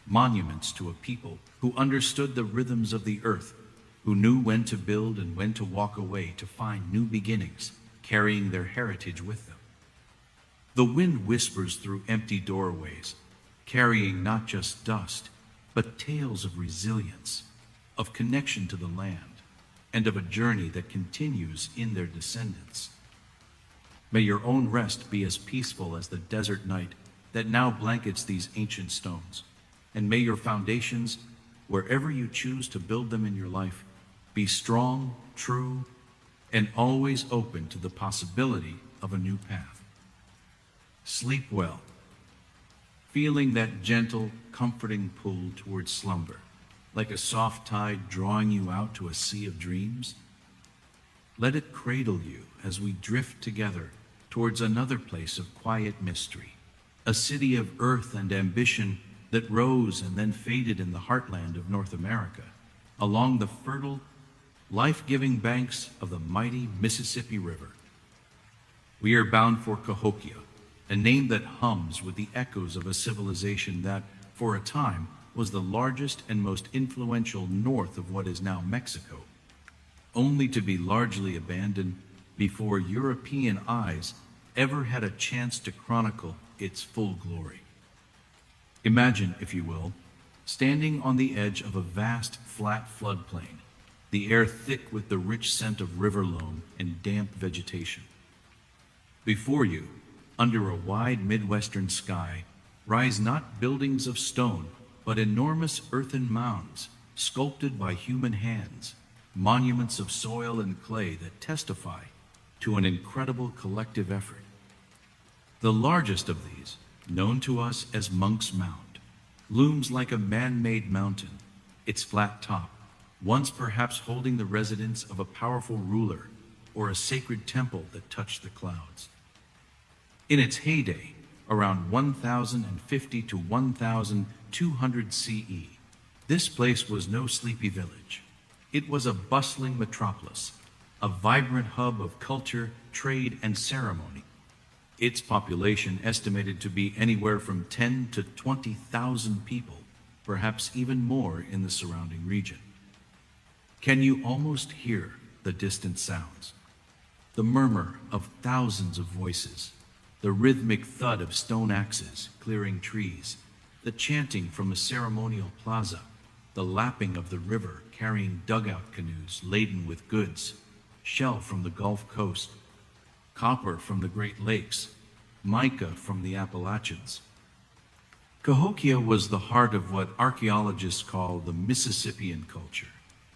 monuments to a people who understood the rhythms of the earth, who knew when to build and when to walk away to find new beginnings, carrying their heritage with them. The wind whispers through empty doorways, carrying not just dust, but tales of resilience, of connection to the land, and of a journey that continues in their descendants. May your own rest be as peaceful as the desert night that now blankets these ancient stones, and may your foundations, wherever you choose to build them in your life, be strong, true, and always open to the possibility of a new path. Sleep well, feeling that gentle, comforting pull towards slumber, like a soft tide drawing you out to a sea of dreams. Let it cradle you as we drift together towards another place of quiet mystery, a city of earth and ambition that rose and then faded in the heartland of North America, along the fertile, life-giving banks of the mighty Mississippi River. We are bound for Cahokia, a name that hums with the echoes of a civilization that, for a time, was the largest and most influential north of what is now Mexico, only to be largely abandoned before European eyes ever had a chance to chronicle its full glory. Imagine, if you will, standing on the edge of a vast, flat floodplain, the air thick with the rich scent of river loam and damp vegetation. Before you, under a wide Midwestern sky, rise not buildings of stone, but enormous earthen mounds, sculpted by human hands, monuments of soil and clay that testify to an incredible collective effort. The largest of these, known to us as Monk's Mound, looms like a man-made mountain, its flat top, once perhaps holding the residence of a powerful ruler or a sacred temple that touched the clouds. In its heyday, around 1050 to 1200 CE, this place was no sleepy village. It was a bustling metropolis, a vibrant hub of culture, trade, and ceremony. Its population estimated to be anywhere from 10 to 20,000 people, perhaps even more in the surrounding region. Can you almost hear the distant sounds? The murmur of thousands of voices, the rhythmic thud of stone axes clearing trees, the chanting from a ceremonial plaza, the lapping of the river carrying dugout canoes laden with goods, shell from the Gulf Coast, copper from the Great Lakes, mica from the Appalachians. Cahokia was the heart of what archaeologists call the Mississippian culture,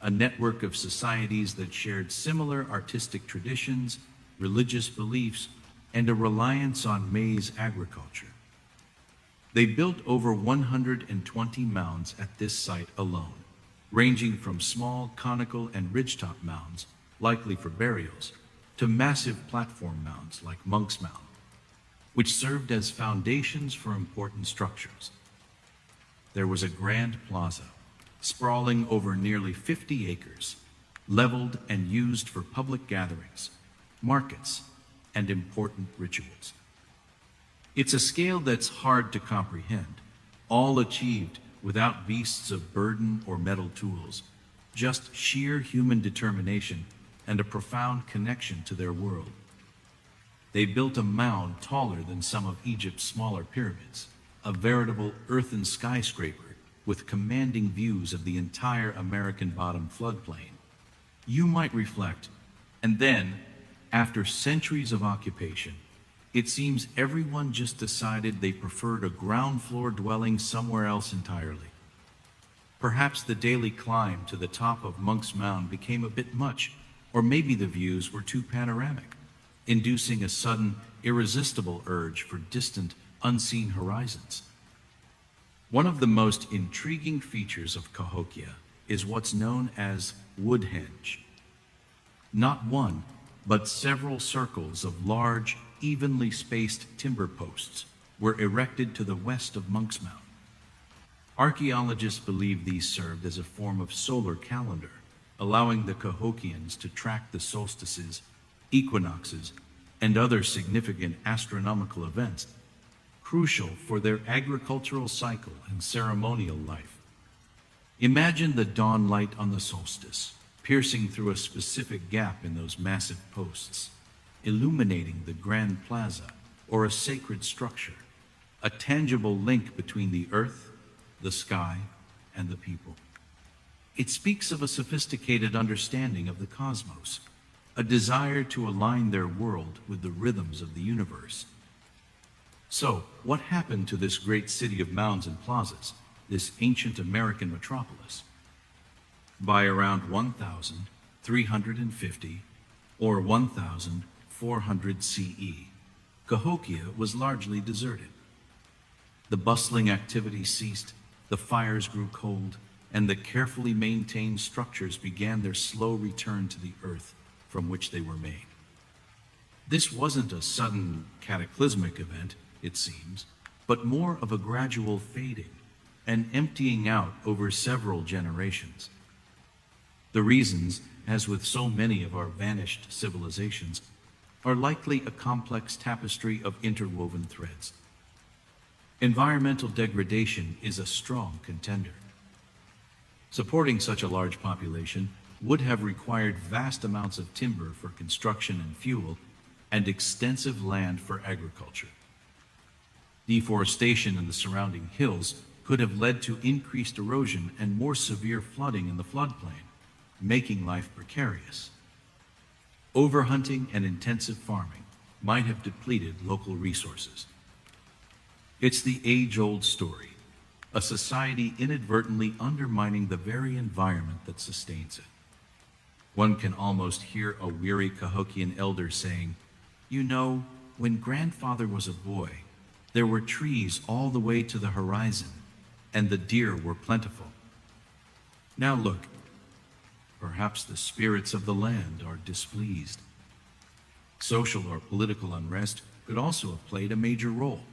a network of societies that shared similar artistic traditions, religious beliefs, and a reliance on maize agriculture. They built over 120 mounds at this site alone, ranging from small conical and ridgetop mounds, likely for burials, to massive platform mounds like Monk's Mound, which served as foundations for important structures. There was a grand plaza, sprawling over nearly 50 acres, leveled and used for public gatherings, markets, and important rituals. It's a scale that's hard to comprehend, all achieved without beasts of burden or metal tools, just sheer human determination and a profound connection to their world. They built a mound taller than some of Egypt's smaller pyramids, a veritable earthen skyscraper with commanding views of the entire American bottom floodplain. You might reflect, and then, after centuries of occupation, it seems everyone just decided they preferred a ground floor dwelling somewhere else entirely. Perhaps the daily climb to the top of Monk's Mound became a bit much, or maybe the views were too panoramic, inducing a sudden, irresistible urge for distant, unseen horizons. One of the most intriguing features of Cahokia is what's known as Woodhenge. Not one, but several circles of large, evenly spaced timber posts were erected to the west of Monk's Mound. Archaeologists believe these served as a form of solar calendar, allowing the Cahokians to track the solstices, equinoxes, and other significant astronomical events, crucial for their agricultural cycle and ceremonial life. Imagine the dawn light on the solstice, piercing through a specific gap in those massive posts, illuminating the grand plaza or a sacred structure, a tangible link between the earth, the sky, and the people. It speaks of a sophisticated understanding of the cosmos, a desire to align their world with the rhythms of the universe. So, what happened to this great city of mounds and plazas, this ancient American metropolis? By around 1350 or 1400 CE, Cahokia was largely deserted. The bustling activity ceased, the fires grew cold, and the carefully maintained structures began their slow return to the earth from which they were made. This wasn't a sudden cataclysmic event, it seems, but more of a gradual fading and emptying out over several generations. The reasons, as with so many of our vanished civilizations, are likely a complex tapestry of interwoven threads. Environmental degradation is a strong contender. Supporting such a large population would have required vast amounts of timber for construction and fuel, and extensive land for agriculture. Deforestation in the surrounding hills could have led to increased erosion and more severe flooding in the floodplain, making life precarious. Overhunting and intensive farming might have depleted local resources. It's the age-old story, a society inadvertently undermining the very environment that sustains it. One can almost hear a weary Cahokian elder saying, "You know, when grandfather was a boy, there were trees all the way to the horizon, and the deer were plentiful. Now look, perhaps the spirits of the land are displeased." Social or political unrest could also have played a major role.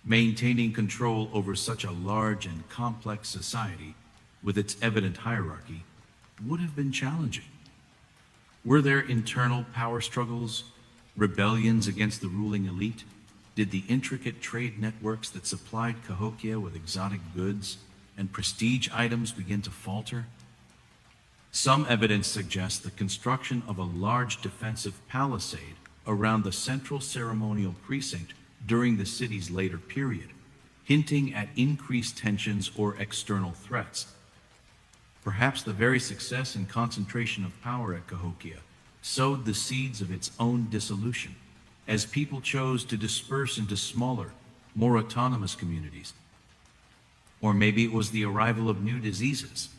Maintaining control over such a large and complex society, with its evident hierarchy, would have been challenging. Were there internal power struggles, rebellions against the ruling elite? Did the intricate trade networks that supplied Cahokia with exotic goods and prestige items begin to falter? Some evidence suggests the construction of a large defensive palisade around the central ceremonial precinct during the city's later period, hinting at increased tensions or external threats. Perhaps the very success and concentration of power at Cahokia sowed the seeds of its own dissolution, as people chose to disperse into smaller, more autonomous communities. Or maybe it was the arrival of new diseases,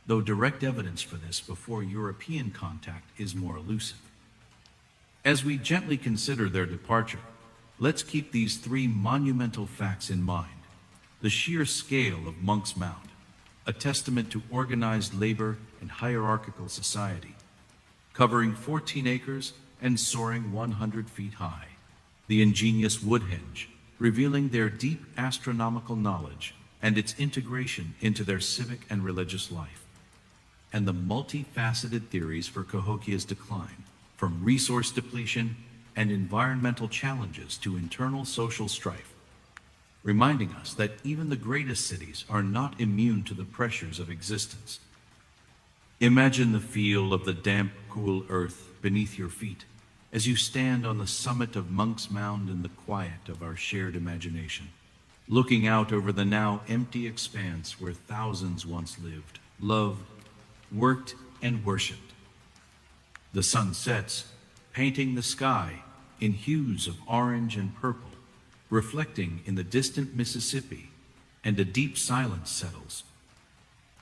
though direct evidence for this before European contact is more elusive. As we gently consider their departure, let's keep these three monumental facts in mind. The sheer scale of Monk's Mound, a testament to organized labor and hierarchical society, covering 14 acres and soaring 100 feet high. The ingenious Woodhenge, revealing their deep astronomical knowledge and its integration into their civic and religious life. And the multifaceted theories for Cahokia's decline, from resource depletion and environmental challenges to internal social strife, reminding us that even the greatest cities are not immune to the pressures of existence. Imagine the feel of the damp, cool earth beneath your feet as you stand on the summit of Monk's Mound in the quiet of our shared imagination, looking out over the now empty expanse where thousands once lived, loved, worked, and worshipped. The sun sets, painting the sky in hues of orange and purple, reflecting in the distant Mississippi, and a deep silence settles,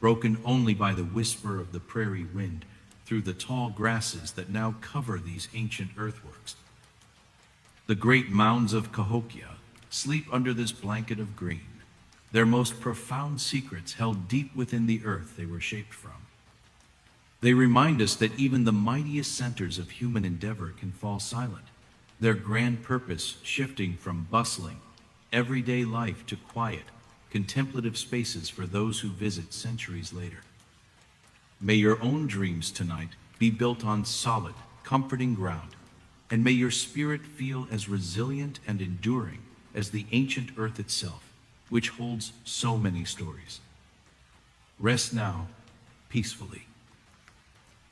broken only by the whisper of the prairie wind through the tall grasses that now cover these ancient earthworks. The great mounds of Cahokia sleep under this blanket of green, their most profound secrets held deep within the earth they were shaped from. They remind us that even the mightiest centers of human endeavor can fall silent, their grand purpose shifting from bustling, everyday life to quiet, contemplative spaces for those who visit centuries later. May your own dreams tonight be built on solid, comforting ground, and may your spirit feel as resilient and enduring as the ancient earth itself, which holds so many stories. Rest now, peacefully.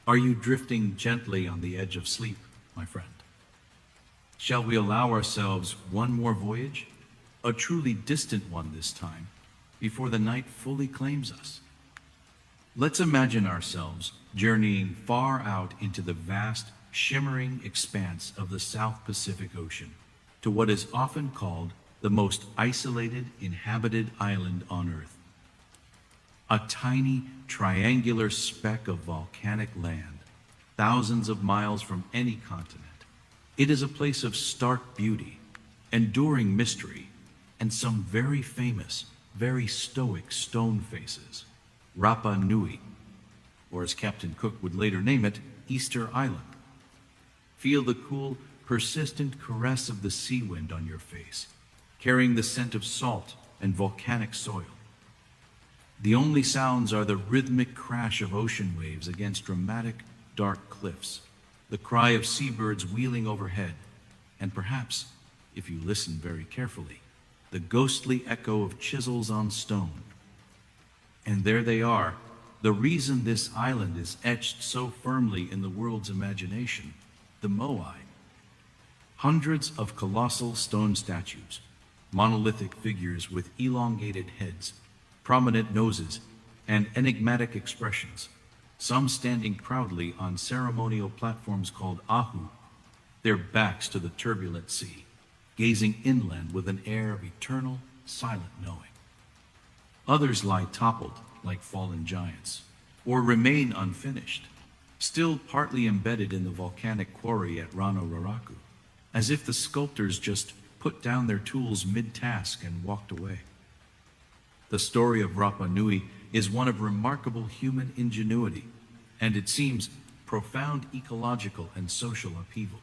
Are you drifting gently on the edge of sleep, my friend? Shall we allow ourselves one more voyage, a truly distant one this time, before the night fully claims us? Let's imagine ourselves journeying far out into the vast, shimmering expanse of the South Pacific Ocean, to what is often called the most isolated inhabited island on Earth. A tiny, triangular speck of volcanic land, thousands of miles from any continent. It is a place of stark beauty, enduring mystery, and some very famous, very stoic stone faces. Rapa Nui, or as Captain Cook would later name it, Easter Island. Feel the cool, persistent caress of the sea wind on your face, carrying the scent of salt and volcanic soil. The only sounds are the rhythmic crash of ocean waves against dramatic, dark cliffs, the cry of seabirds wheeling overhead, and perhaps, if you listen very carefully, the ghostly echo of chisels on stone. And there they are, the reason this island is etched so firmly in the world's imagination, the Moai. Hundreds of colossal stone statues, monolithic figures with elongated heads, prominent noses, and enigmatic expressions, some standing proudly on ceremonial platforms called ahu, their backs to the turbulent sea, gazing inland with an air of eternal, silent knowing. Others lie toppled like fallen giants, or remain unfinished, still partly embedded in the volcanic quarry at Rano Raraku, as if the sculptors just put down their tools mid-task and walked away. The story of Rapa Nui is one of remarkable human ingenuity, and it seems profound ecological and social upheaval.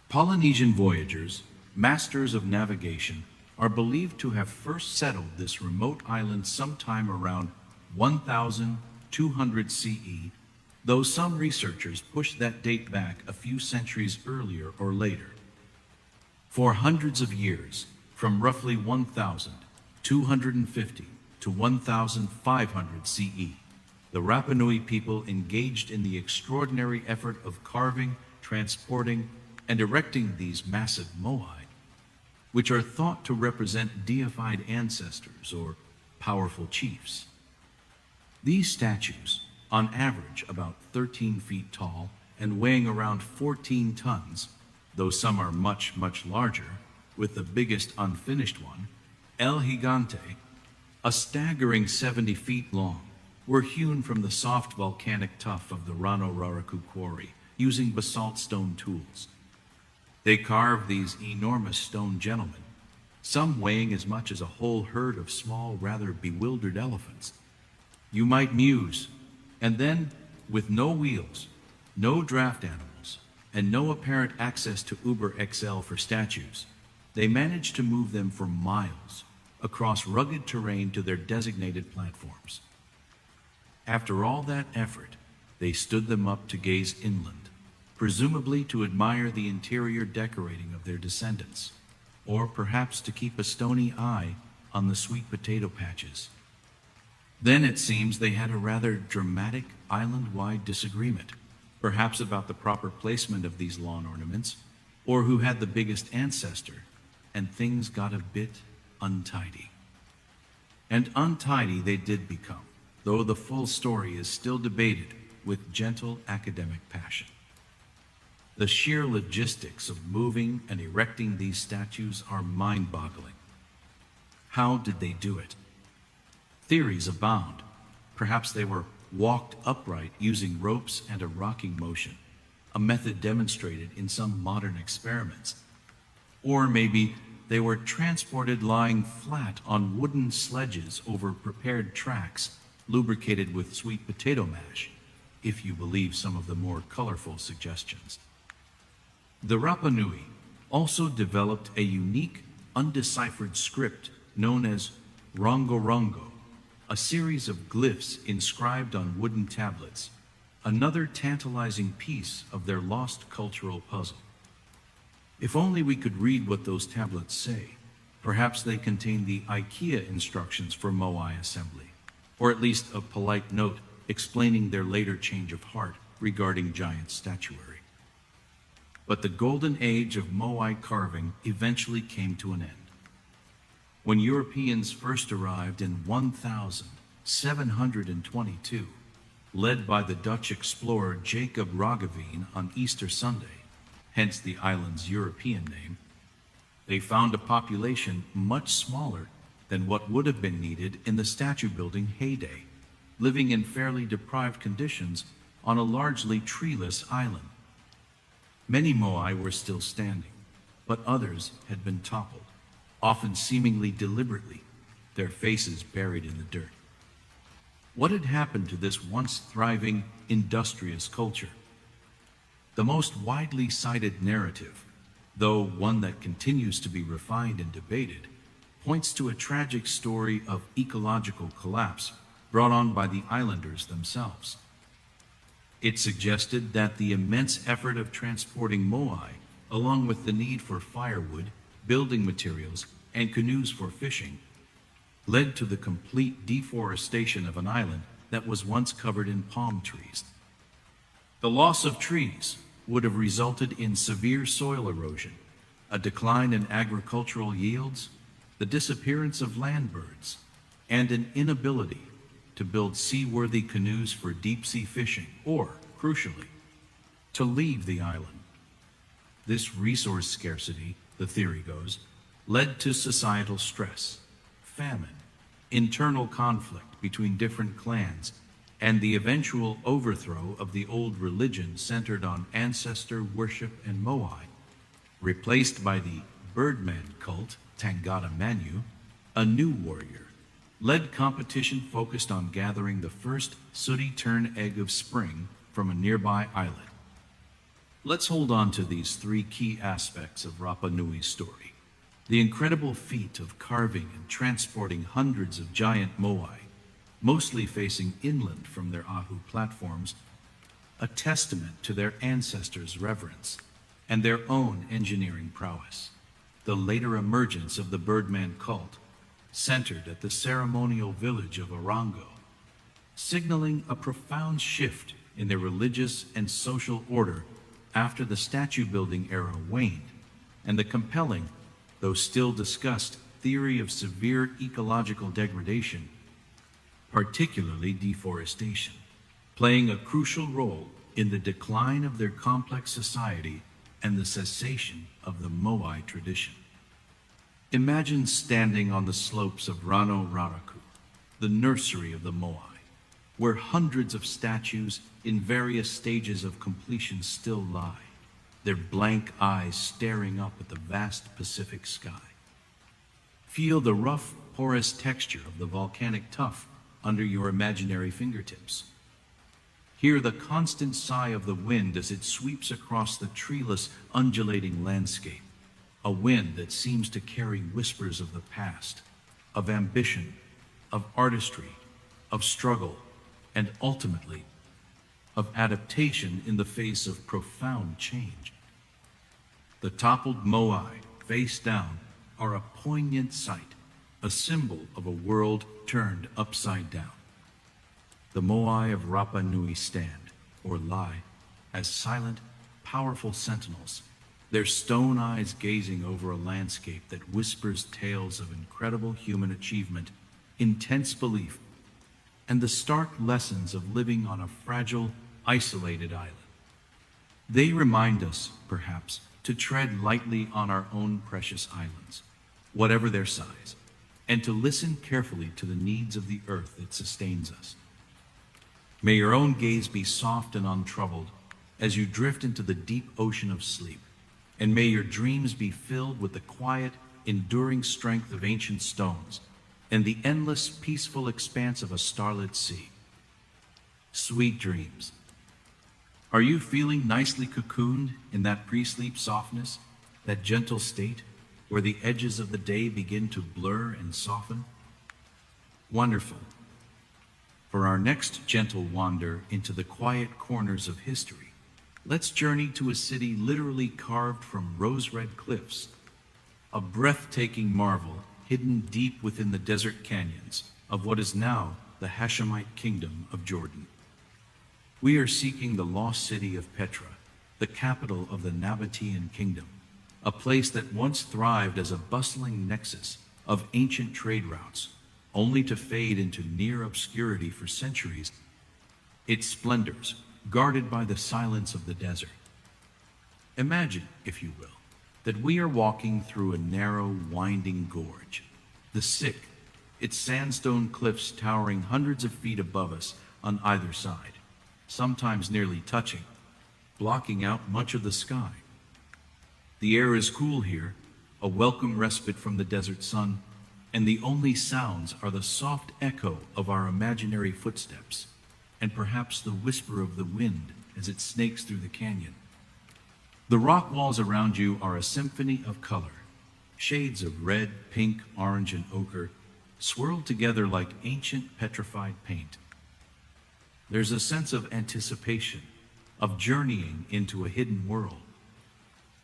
Polynesian voyagers, masters of navigation, are believed to have first settled this remote island sometime around 1200 CE, though some researchers push that date back a few centuries earlier or later. For hundreds of years, from roughly 1250 to 1500 CE, the Rapa Nui people engaged in the extraordinary effort of carving, transporting, and erecting these massive moai, which are thought to represent deified ancestors or powerful chiefs. These statues, on average about 13 feet tall and weighing around 14 tons, though some are much, much larger, with the biggest unfinished one, El Gigante, a staggering 70 feet long, were hewn from the soft volcanic tuff of the Rano Raraku quarry using basalt stone tools. They carved these enormous stone gentlemen, some weighing as much as a whole herd of small, rather bewildered elephants. You might muse, and then, with no wheels, no draft animals, and no apparent access to Uber XL for statues, they managed to move them for miles across rugged terrain to their designated platforms. After all that effort, they stood them up to gaze inland, presumably to admire the interior decorating of their descendants, or perhaps to keep a stony eye on the sweet potato patches. Then it seems they had a rather dramatic island-wide disagreement, perhaps about the proper placement of these lawn ornaments, or who had the biggest ancestor, and things got a bit untidy. And untidy they did become, though the full story is still debated with gentle academic passion. The sheer logistics of moving and erecting these statues are mind-boggling. How did they do it? Theories abound. Perhaps they were walked upright using ropes and a rocking motion, a method demonstrated in some modern experiments. Or maybe they were transported lying flat on wooden sledges over prepared tracks, lubricated with sweet potato mash, if you believe some of the more colorful suggestions. The Rapa Nui also developed a unique, undeciphered script known as Rongo Rongo, a series of glyphs inscribed on wooden tablets, another tantalizing piece of their lost cultural puzzle. If only we could read what those tablets say. Perhaps they contain the IKEA instructions for moai assembly, or at least a polite note explaining their later change of heart regarding giant statuary. But the golden age of moai carving eventually came to an end. When Europeans first arrived in 1722, led by the Dutch explorer Jacob Roggeveen on Easter Sunday, hence the island's European name, they found a population much smaller than what would have been needed in the statue-building heyday, living in fairly deprived conditions on a largely treeless island. Many moai were still standing, but others had been toppled, often seemingly deliberately, their faces buried in the dirt. What had happened to this once thriving, industrious culture? The most widely cited narrative, though one that continues to be refined and debated, points to a tragic story of ecological collapse brought on by the islanders themselves. It suggested that the immense effort of transporting moai, along with the need for firewood, building materials, and canoes for fishing, led to the complete deforestation of an island that was once covered in palm trees. The loss of trees would have resulted in severe soil erosion, a decline in agricultural yields, the disappearance of land birds, and an inability to build seaworthy canoes for deep-sea fishing or, crucially, to leave the island. This resource scarcity, the theory goes, led to societal stress, famine, internal conflict between different clans, and the eventual overthrow of the old religion centered on ancestor worship and moai, replaced by the birdman cult Tangata Manu, a new warrior-led competition focused on gathering the first sooty tern egg of spring from a nearby island. Let's hold on to these three key aspects of Rapa Nui's story. The incredible feat of carving and transporting hundreds of giant moai, mostly facing inland from their ahu platforms, a testament to their ancestors' reverence and their own engineering prowess. The later emergence of the Birdman cult, centered at the ceremonial village of Orongo, signaling a profound shift in their religious and social order after the statue-building era waned, and the compelling, though still discussed, theory of severe ecological degradation, particularly deforestation, playing a crucial role in the decline of their complex society and the cessation of the moai tradition. Imagine standing on the slopes of Rano Raraku, the nursery of the moai, where hundreds of statues in various stages of completion still lie, their blank eyes staring up at the vast Pacific sky. Feel the rough, porous texture of the volcanic tuff under your imaginary fingertips. Hear the constant sigh of the wind as it sweeps across the treeless, undulating landscape, a wind that seems to carry whispers of the past, of ambition, of artistry, of struggle, and ultimately, of adaptation in the face of profound change. The toppled moai, face down, are a poignant sight, a symbol of a world turned upside down. The moai of Rapa Nui stand, or lie, as silent, powerful sentinels, their stone eyes gazing over a landscape that whispers tales of incredible human achievement, intense belief, and the stark lessons of living on a fragile, isolated island. They remind us, perhaps, to tread lightly on our own precious islands, whatever their size, and to listen carefully to the needs of the earth that sustains us. May your own gaze be soft and untroubled as you drift into the deep ocean of sleep, and may your dreams be filled with the quiet, enduring strength of ancient stones and the endless, peaceful expanse of a starlit sea. Sweet dreams. Are you feeling nicely cocooned in that pre-sleep softness, that gentle state where the edges of the day begin to blur and soften? Wonderful. For our next gentle wander into the quiet corners of history, let's journey to a city literally carved from rose-red cliffs, a breathtaking marvel hidden deep within the desert canyons of what is now the Hashemite Kingdom of Jordan. We are seeking the lost city of Petra, the capital of the Nabatean Kingdom, a place that once thrived as a bustling nexus of ancient trade routes, only to fade into near obscurity for centuries, its splendors guarded by the silence of the desert. Imagine, if you will, that we are walking through a narrow, winding gorge, the Sick, its sandstone cliffs towering hundreds of feet above us on either side, sometimes nearly touching, blocking out much of the sky. The air is cool here, a welcome respite from the desert sun, and the only sounds are the soft echo of our imaginary footsteps, and perhaps the whisper of the wind as it snakes through the canyon. The rock walls around you are a symphony of color. Shades of red, pink, orange, and ochre swirled together like ancient petrified paint. There's a sense of anticipation, of journeying into a hidden world.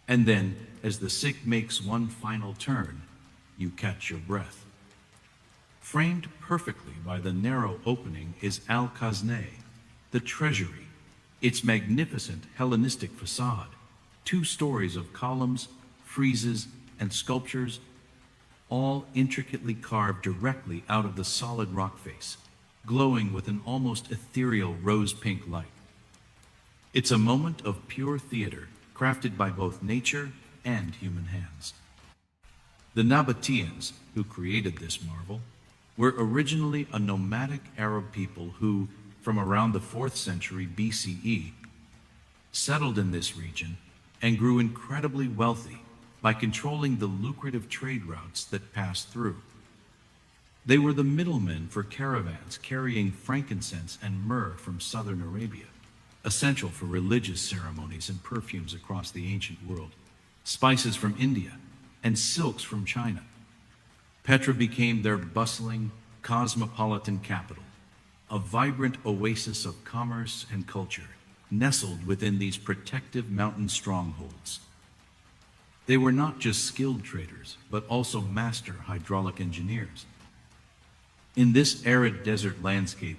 And then, as the sick makes one final turn, you catch your breath. Framed perfectly by the narrow opening is Al-Khazneh, the treasury, its magnificent Hellenistic facade, 2 stories of columns, friezes, and sculptures, all intricately carved directly out of the solid rock face, glowing with an almost ethereal rose-pink light. It's a moment of pure theater, crafted by both nature and human hands. The Nabateans, who created this marvel, were originally a nomadic Arab people who, from around the 4th century BCE, settled in this region and grew incredibly wealthy by controlling the lucrative trade routes that passed through. They were the middlemen for caravans carrying frankincense and myrrh from southern Arabia, essential for religious ceremonies and perfumes across the ancient world, spices from India, and silks from China. Petra became their bustling, cosmopolitan capital, a vibrant oasis of commerce and culture, nestled within these protective mountain strongholds. They were not just skilled traders, but also master hydraulic engineers. In this arid desert landscape,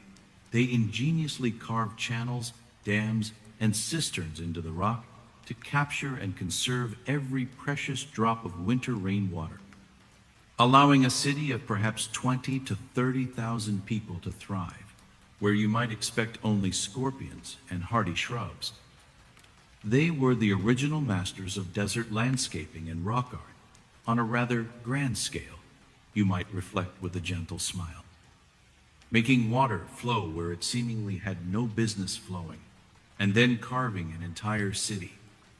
they ingeniously carved channels, dams, and cisterns into the rock to capture and conserve every precious drop of winter rainwater, allowing a city of perhaps 20 to 30,000 people to thrive, where you might expect only scorpions and hardy shrubs. They were the original masters of desert landscaping and rock art, on a rather grand scale, you might reflect with a gentle smile. Making water flow where it seemingly had no business flowing, and then carving an entire city,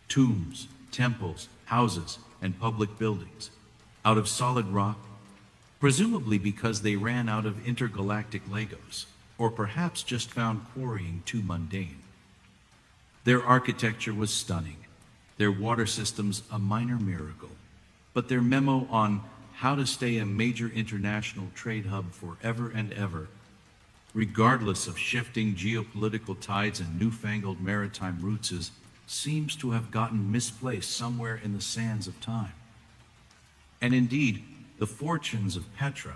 tombs, temples, houses, and public buildings, out of solid rock, presumably because they ran out of intergalactic Legos, or perhaps just found quarrying too mundane. Their architecture was stunning, their water systems a minor miracle, but their memo on how to stay a major international trade hub forever and ever, regardless of shifting geopolitical tides and newfangled maritime routes, seems to have gotten misplaced somewhere in the sands of time. And indeed, the fortunes of Petra,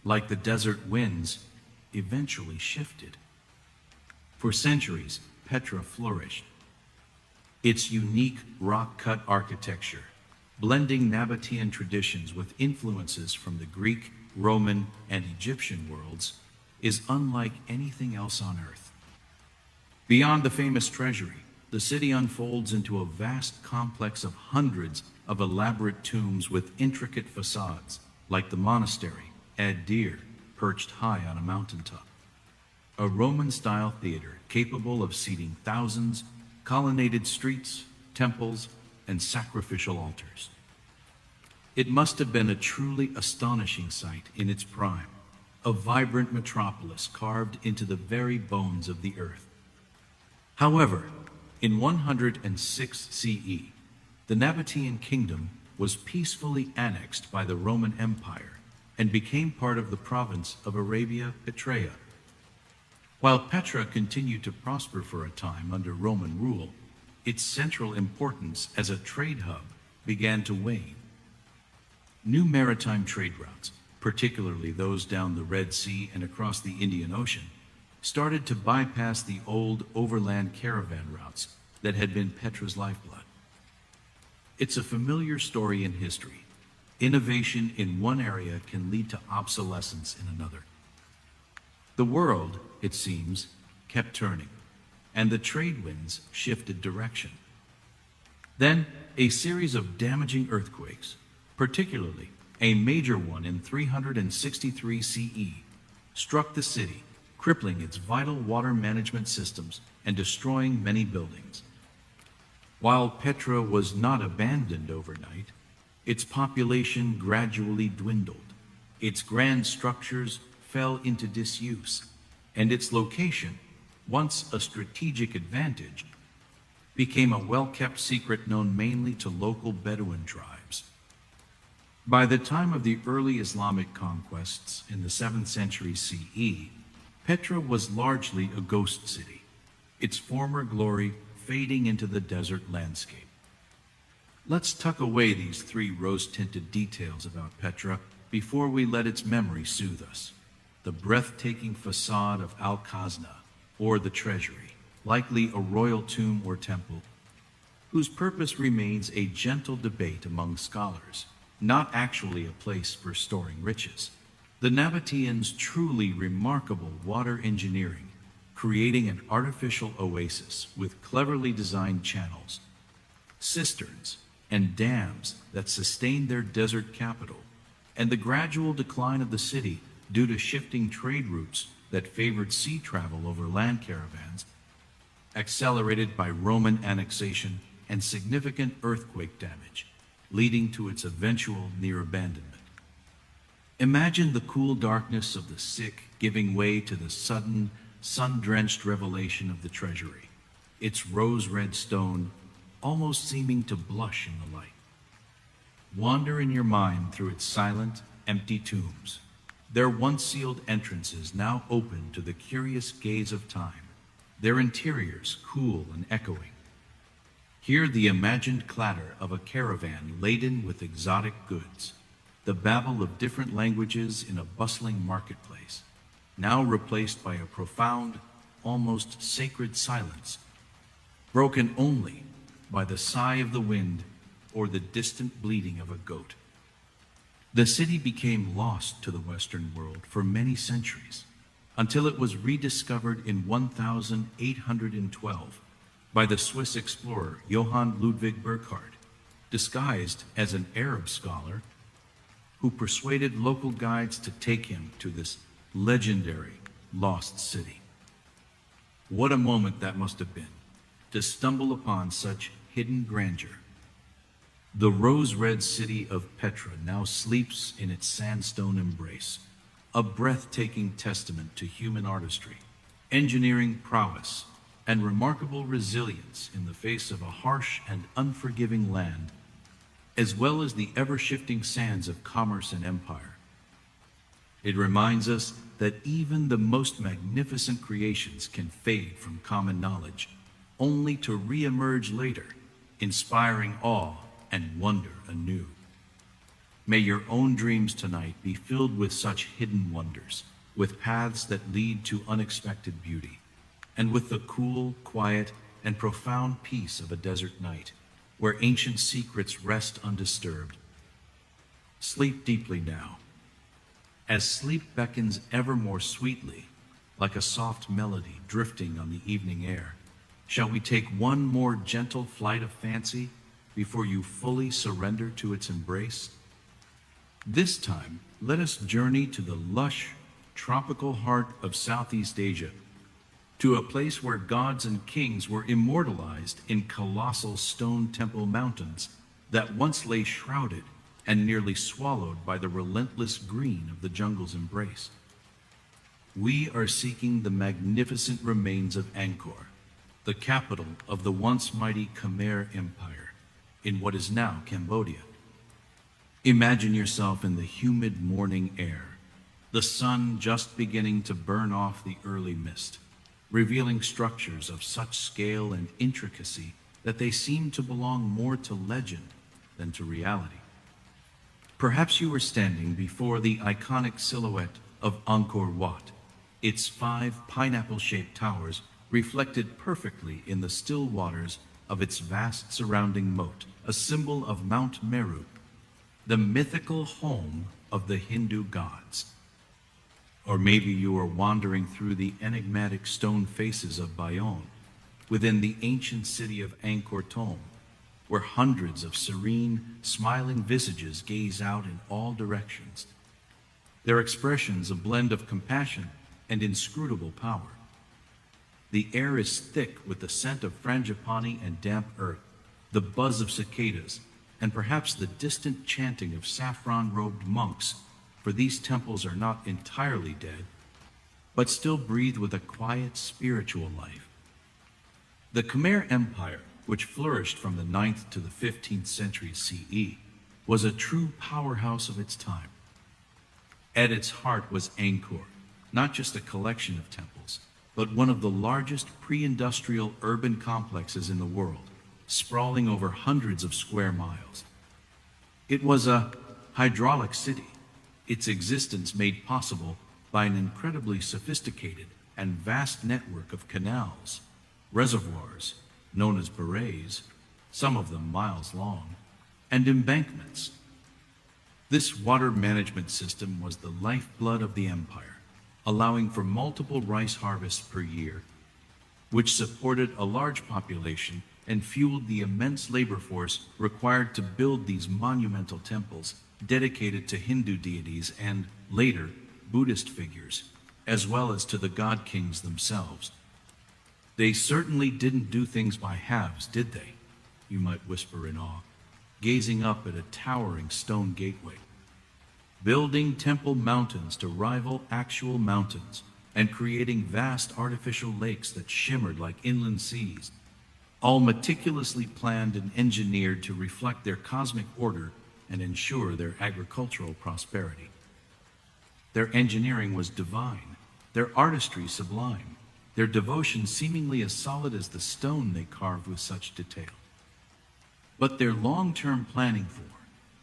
like the desert winds, eventually shifted. For centuries, Petra flourished. Its unique rock-cut architecture, blending Nabatean traditions with influences from the Greek, Roman, and Egyptian worlds, is unlike anything else on Earth. Beyond the famous treasury, the city unfolds into a vast complex of hundreds of elaborate tombs with intricate facades, like the monastery, Ad-Dir, perched high on a mountaintop. A Roman-style theater capable of seating thousands, colonnaded streets, temples, and sacrificial altars. It must have been a truly astonishing sight in its prime, a vibrant metropolis carved into the very bones of the earth. However, in 106 CE, the Nabatean kingdom was peacefully annexed by the Roman Empire and became part of the province of Arabia Petraea. While Petra continued to prosper for a time under Roman rule, its central importance as a trade hub began to wane. New maritime trade routes, particularly those down the Red Sea and across the Indian Ocean, started to bypass the old overland caravan routes that had been Petra's lifeblood. It's a familiar story in history. Innovation in one area can lead to obsolescence in another. The world, it seems, kept turning, and the trade winds shifted direction. Then, a series of damaging earthquakes, particularly a major one in 363 CE, struck the city, crippling its vital water management systems and destroying many buildings. While Petra was not abandoned overnight, its population gradually dwindled, its grand structures fell into disuse, and its location, once a strategic advantage, became a well-kept secret known mainly to local Bedouin tribes. By the time of the early Islamic conquests in the 7th century CE, Petra was largely a ghost city, its former glory fading into the desert landscape. Let's tuck away these three rose-tinted details about Petra before we let its memory soothe us. The breathtaking facade of Al-Khazna, or the treasury, likely a royal tomb or temple, whose purpose remains a gentle debate among scholars, not actually a place for storing riches. The Nabateans' truly remarkable water engineering, creating an artificial oasis with cleverly designed channels, cisterns, and dams that sustained their desert capital, and the gradual decline of the city due to shifting trade routes that favored sea travel over land caravans, accelerated by Roman annexation and significant earthquake damage, leading to its eventual near abandonment. Imagine the cool darkness of the sick giving way to the sudden, sun-drenched revelation of the treasury, its rose-red stone almost seeming to blush in the light. Wander in your mind through its silent, empty tombs, their once sealed entrances now open to the curious gaze of time, their interiors cool and echoing. Hear the imagined clatter of a caravan laden with exotic goods, the babble of different languages in a bustling marketplace, now replaced by a profound, almost sacred silence, broken only by the sigh of the wind or the distant bleating of a goat. The city became lost to the Western world for many centuries, until it was rediscovered in 1812 by the Swiss explorer Johann Ludwig Burckhardt, disguised as an Arab scholar who persuaded local guides to take him to this legendary lost city. What a moment that must have been, to stumble upon such hidden grandeur. The rose-red city of Petra now sleeps in its sandstone embrace, a breathtaking testament to human artistry, engineering prowess, and remarkable resilience in the face of a harsh and unforgiving land, as well as the ever-shifting sands of commerce and empire. It reminds us that even the most magnificent creations can fade from common knowledge, only to re-emerge later, inspiring awe and wonder anew. May your own dreams tonight be filled with such hidden wonders, with paths that lead to unexpected beauty, and with the cool, quiet, and profound peace of a desert night, where ancient secrets rest undisturbed. Sleep deeply now. As sleep beckons ever more sweetly, like a soft melody drifting on the evening air, shall we take one more gentle flight of fancy before you fully surrender to its embrace? This time, let us journey to the lush, tropical heart of Southeast Asia, to a place where gods and kings were immortalized in colossal stone temple mountains that once lay shrouded and nearly swallowed by the relentless green of the jungle's embrace. We are seeking the magnificent remains of Angkor, the capital of the once mighty Khmer Empire, in what is now Cambodia. Imagine yourself in the humid morning air, the sun just beginning to burn off the early mist, revealing structures of such scale and intricacy that they seem to belong more to legend than to reality. Perhaps you are standing before the iconic silhouette of Angkor Wat, its 5 pineapple-shaped towers reflected perfectly in the still waters of its vast surrounding moat, a symbol of Mount Meru, the mythical home of the Hindu gods. Or maybe you are wandering through the enigmatic stone faces of Bayonne, within the ancient city of Angkor Thom, where hundreds of serene, smiling visages gaze out in all directions, their expressions a blend of compassion and inscrutable power. The air is thick with the scent of frangipani and damp earth, the buzz of cicadas, and perhaps the distant chanting of saffron-robed monks, for these temples are not entirely dead, but still breathe with a quiet spiritual life. The Khmer Empire, which flourished from the 9th to the 15th century CE, was a true powerhouse of its time. At its heart was Angkor, not just a collection of temples, but one of the largest pre-industrial urban complexes in the world, sprawling over hundreds of square miles. It was a hydraulic city, its existence made possible by an incredibly sophisticated and vast network of canals, reservoirs, known as barrays, some of them miles long, and embankments. This water management system was the lifeblood of the empire, allowing for multiple rice harvests per year, which supported a large population and fueled the immense labor force required to build these monumental temples dedicated to Hindu deities and, later, Buddhist figures, as well as to the god kings themselves. They certainly didn't do things by halves, did they? You might whisper in awe, gazing up at a towering stone gateway. Building temple mountains to rival actual mountains, and creating vast artificial lakes that shimmered like inland seas, all meticulously planned and engineered to reflect their cosmic order and ensure their agricultural prosperity. Their engineering was divine, their artistry sublime, their devotion seemingly as solid as the stone they carved with such detail. But their long-term planning for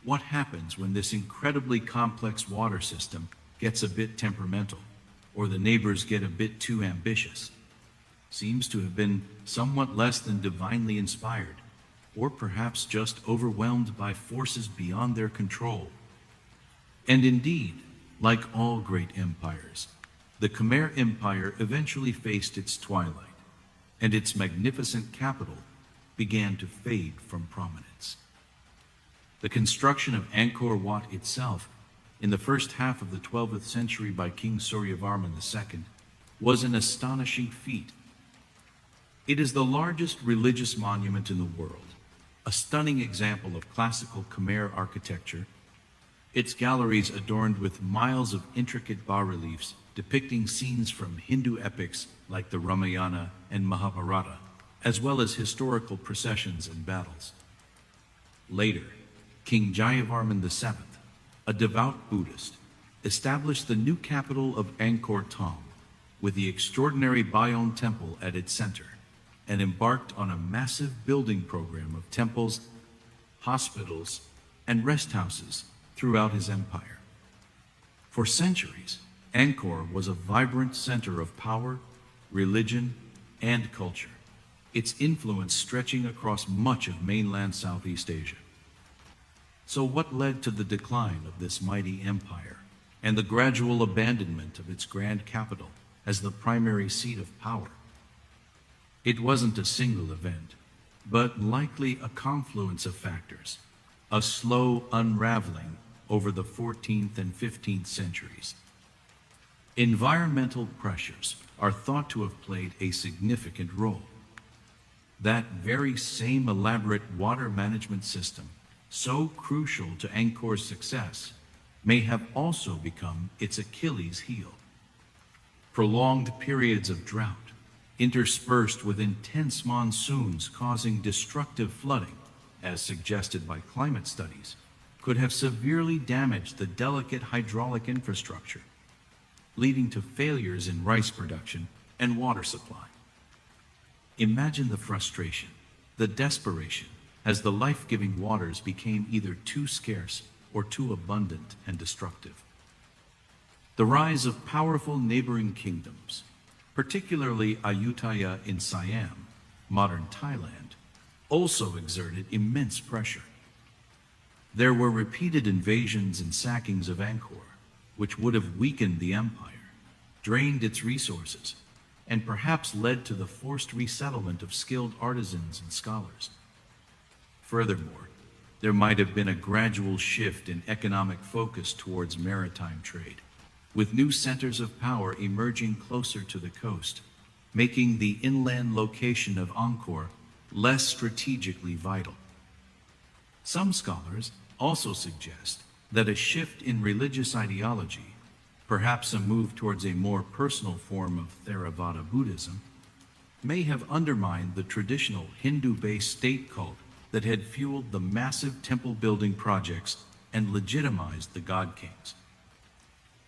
what happens when this incredibly complex water system gets a bit temperamental, or the neighbors get a bit too ambitious, seems to have been somewhat less than divinely inspired, or perhaps just overwhelmed by forces beyond their control. And indeed, like all great empires, the Khmer Empire eventually faced its twilight, and its magnificent capital began to fade from prominence. The construction of Angkor Wat itself, in the first half of the 12th century by King Suryavarman II, was an astonishing feat. It is the largest religious monument in the world, a stunning example of classical Khmer architecture, its galleries adorned with miles of intricate bas-reliefs depicting scenes from Hindu epics like the Ramayana and Mahabharata, as well as historical processions and battles. Later, King Jayavarman VII, a devout Buddhist, established the new capital of Angkor Thom, with the extraordinary Bayon Temple at its center, and embarked on a massive building program of temples, hospitals, and rest houses throughout his empire. For centuries, Angkor was a vibrant center of power, religion, and culture, its influence stretching across much of mainland Southeast Asia. So what led to the decline of this mighty empire and the gradual abandonment of its grand capital as the primary seat of power? It wasn't a single event, but likely a confluence of factors, a slow unraveling over the 14th and 15th centuries. Environmental pressures are thought to have played a significant role. That very same elaborate water management system, so crucial to Angkor's success, may have also become its Achilles heel. Prolonged periods of drought, interspersed with intense monsoons causing destructive flooding, as suggested by climate studies, could have severely damaged the delicate hydraulic infrastructure, leading to failures in rice production and water supply. Imagine the frustration, the desperation, as the life-giving waters became either too scarce or too abundant and destructive. The rise of powerful neighboring kingdoms, particularly Ayutthaya in Siam, modern Thailand, also exerted immense pressure. There were repeated invasions and sackings of Angkor, which would have weakened the empire, drained its resources, and perhaps led to the forced resettlement of skilled artisans and scholars. Furthermore, there might have been a gradual shift in economic focus towards maritime trade, with new centers of power emerging closer to the coast, making the inland location of Angkor less strategically vital. Some scholars also suggest that a shift in religious ideology, perhaps a move towards a more personal form of Theravada Buddhism, may have undermined the traditional Hindu-based state cult that had fueled the massive temple-building projects and legitimized the god-kings.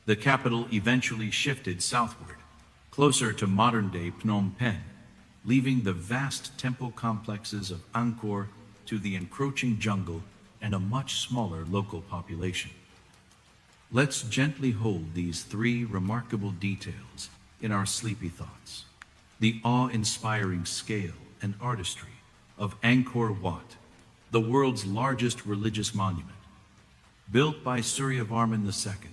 The capital eventually shifted southward, closer to modern-day Phnom Penh, leaving the vast temple complexes of Angkor to the encroaching jungle and a much smaller local population. Let's gently hold these three remarkable details in our sleepy thoughts. The awe-inspiring scale and artistry of Angkor Wat, the world's largest religious monument, built by Suryavarman II,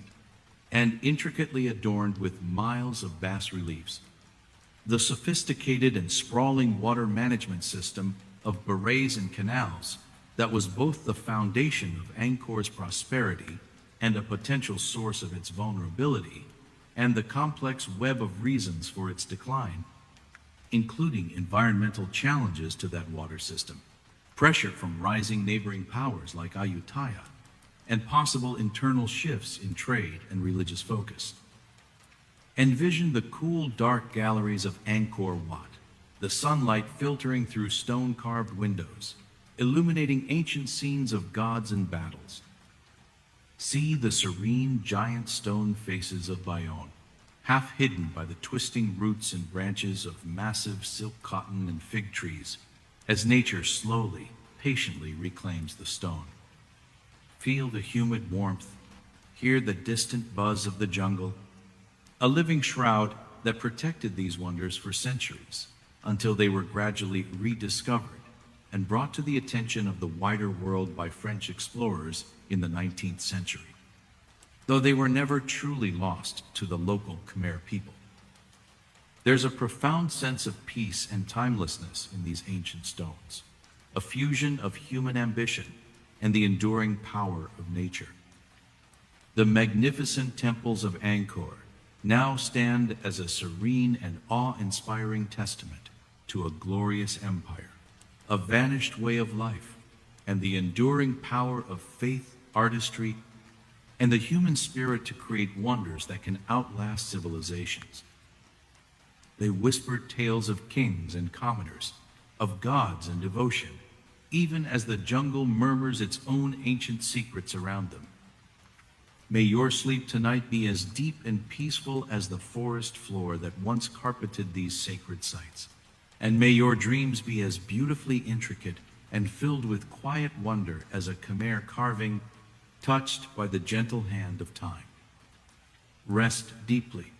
and intricately adorned with miles of bas-reliefs. The sophisticated and sprawling water management system of barrages and canals that was both the foundation of Angkor's prosperity and a potential source of its vulnerability, and the complex web of reasons for its decline, including environmental challenges to that water system, pressure from rising neighboring powers like Ayutthaya, and possible internal shifts in trade and religious focus. Envision the cool, dark galleries of Angkor Wat, the sunlight filtering through stone-carved windows, illuminating ancient scenes of gods and battles. See the serene, giant stone faces of Bayonne, half hidden by the twisting roots and branches of massive silk cotton and fig trees, as nature slowly, patiently reclaims the stone. Feel the humid warmth, hear the distant buzz of the jungle, a living shroud that protected these wonders for centuries until they were gradually rediscovered and brought to the attention of the wider world by French explorers in the 19th century, though they were never truly lost to the local Khmer people. There's a profound sense of peace and timelessness in these ancient stones, a fusion of human ambition and the enduring power of nature. The magnificent temples of Angkor now stand as a serene and awe-inspiring testament to a glorious empire, a vanished way of life, and the enduring power of faith, artistry, and the human spirit to create wonders that can outlast civilizations. They whispered tales of kings and commoners, of gods and devotion, even as the jungle murmurs its own ancient secrets around them. May your sleep tonight be as deep and peaceful as the forest floor that once carpeted these sacred sites. And may your dreams be as beautifully intricate and filled with quiet wonder as a Khmer carving touched by the gentle hand of time. Rest deeply,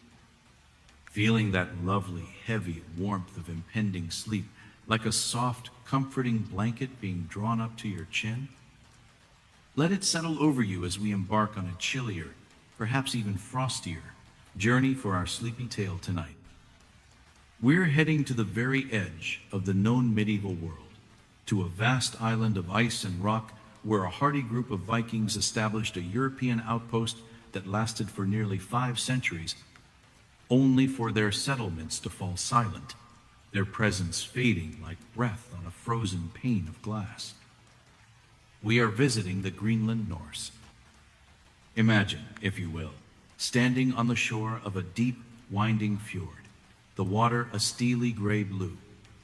feeling that lovely, heavy warmth of impending sleep, like a soft, comforting blanket being drawn up to your chin. Let it settle over you as we embark on a chillier, perhaps even frostier, journey for our sleepy tale tonight. We're heading to the very edge of the known medieval world, to a vast island of ice and rock where a hardy group of Vikings established a European outpost that lasted for nearly 5 centuries, only for their settlements to fall silent, their presence fading like breath on a frozen pane of glass. We are visiting the Greenland Norse. Imagine, if you will, standing on the shore of a deep, winding fjord, the water a steely gray blue,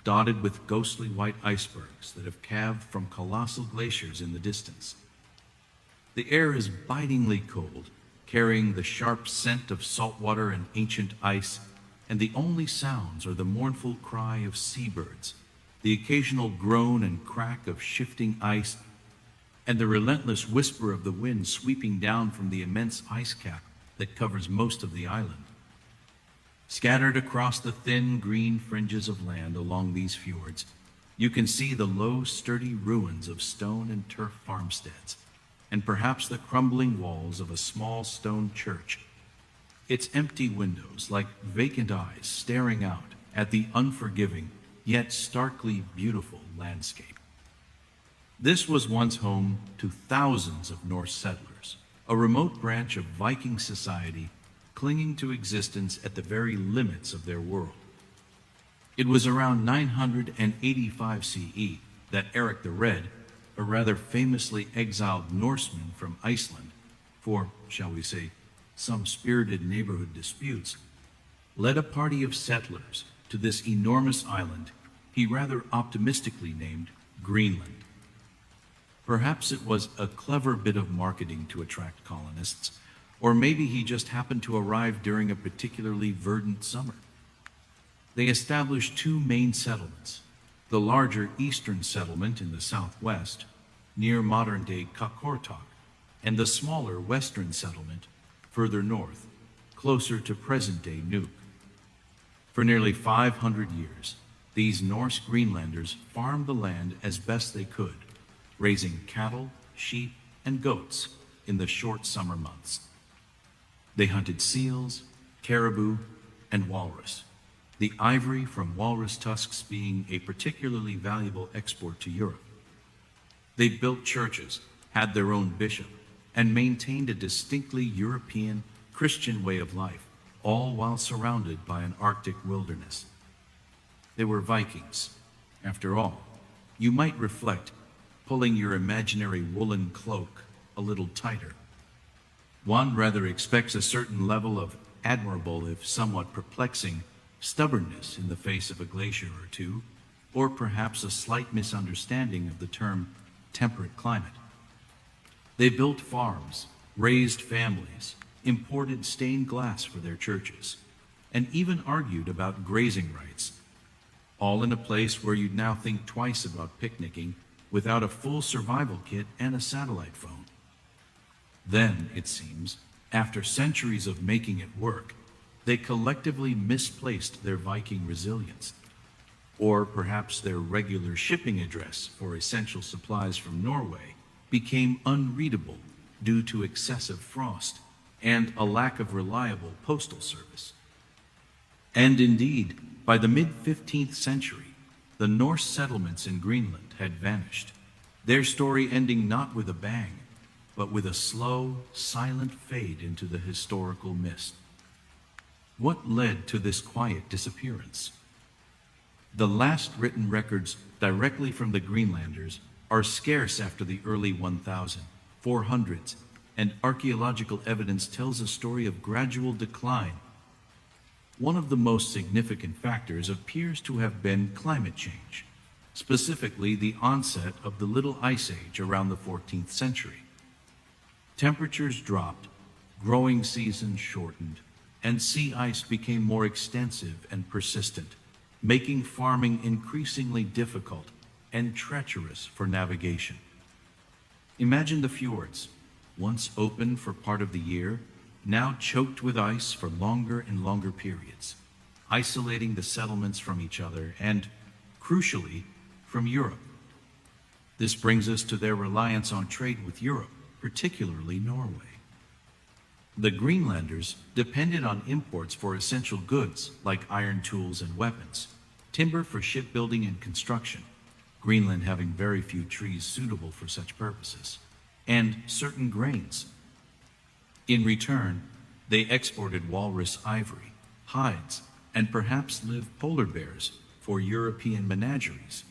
dotted with ghostly white icebergs that have calved from colossal glaciers in the distance. The air is bitingly cold, carrying the sharp scent of salt water and ancient ice, and the only sounds are the mournful cry of seabirds, the occasional groan and crack of shifting ice, and the relentless whisper of the wind sweeping down from the immense ice cap that covers most of the island. Scattered across the thin green fringes of land along these fjords, you can see the low, sturdy ruins of stone and turf farmsteads, and perhaps the crumbling walls of a small stone church, its empty windows like vacant eyes staring out at the unforgiving yet starkly beautiful landscape. This was once home to thousands of Norse settlers, a remote branch of Viking society clinging to existence at the very limits of their world. It was around 985 CE that Eric the Red, a rather famously exiled Norseman from Iceland, for, shall we say, some spirited neighborhood disputes, led a party of settlers to this enormous island he rather optimistically named Greenland. Perhaps it was a clever bit of marketing to attract colonists, or maybe he just happened to arrive during a particularly verdant summer. They established two main settlements: the larger eastern settlement in the southwest, near modern-day Qaqortoq, and the smaller western settlement further north, closer to present-day Nuuk. For nearly 500 years, these Norse Greenlanders farmed the land as best they could, raising cattle, sheep, and goats in the short summer months. They hunted seals, caribou, and walrus, the ivory from walrus tusks being a particularly valuable export to Europe. They built churches, had their own bishop, and maintained a distinctly European Christian way of life, all while surrounded by an Arctic wilderness. They were Vikings. After all, you might reflect, pulling your imaginary woolen cloak a little tighter. One rather expects a certain level of admirable, if somewhat perplexing, stubbornness in the face of a glacier or two, or perhaps a slight misunderstanding of the term temperate climate. They built farms, raised families, imported stained glass for their churches, and even argued about grazing rights, all in a place where you'd now think twice about picnicking without a full survival kit and a satellite phone. Then, it seems, after centuries of making it work, they collectively misplaced their Viking resilience, or perhaps their regular shipping address for essential supplies from Norway became unreadable due to excessive frost and a lack of reliable postal service. And indeed, by the mid-15th century, the Norse settlements in Greenland had vanished, their story ending not with a bang, but with a slow, silent fade into the historical mist. What led to this quiet disappearance? The last written records directly from the Greenlanders are scarce after the early 1400s, and archaeological evidence tells a story of gradual decline. One of the most significant factors appears to have been climate change, specifically the onset of the Little Ice Age around the 14th century. Temperatures dropped, growing seasons shortened, and sea ice became more extensive and persistent, making farming increasingly difficult and treacherous for navigation. Imagine the fjords, once open for part of the year, now choked with ice for longer and longer periods, isolating the settlements from each other and, crucially, from Europe. This brings us to their reliance on trade with Europe, particularly Norway. The Greenlanders depended on imports for essential goods like iron tools and weapons, timber for shipbuilding and construction, Greenland having very few trees suitable for such purposes, and certain grains. In return, they exported walrus ivory, hides, and perhaps live polar bears for European menageries,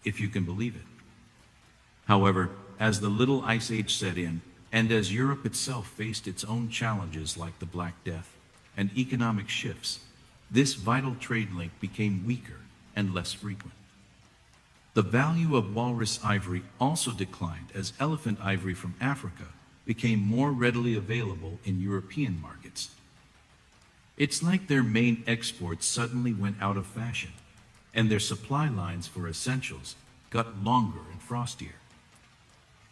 if you can believe it. However, as the Little Ice Age set in, and as Europe itself faced its own challenges like the Black Death and economic shifts, this vital trade link became weaker and less frequent. The value of walrus ivory also declined as elephant ivory from Africa became more readily available in European markets. It's like their main exports suddenly went out of fashion, and their supply lines for essentials got longer and frostier.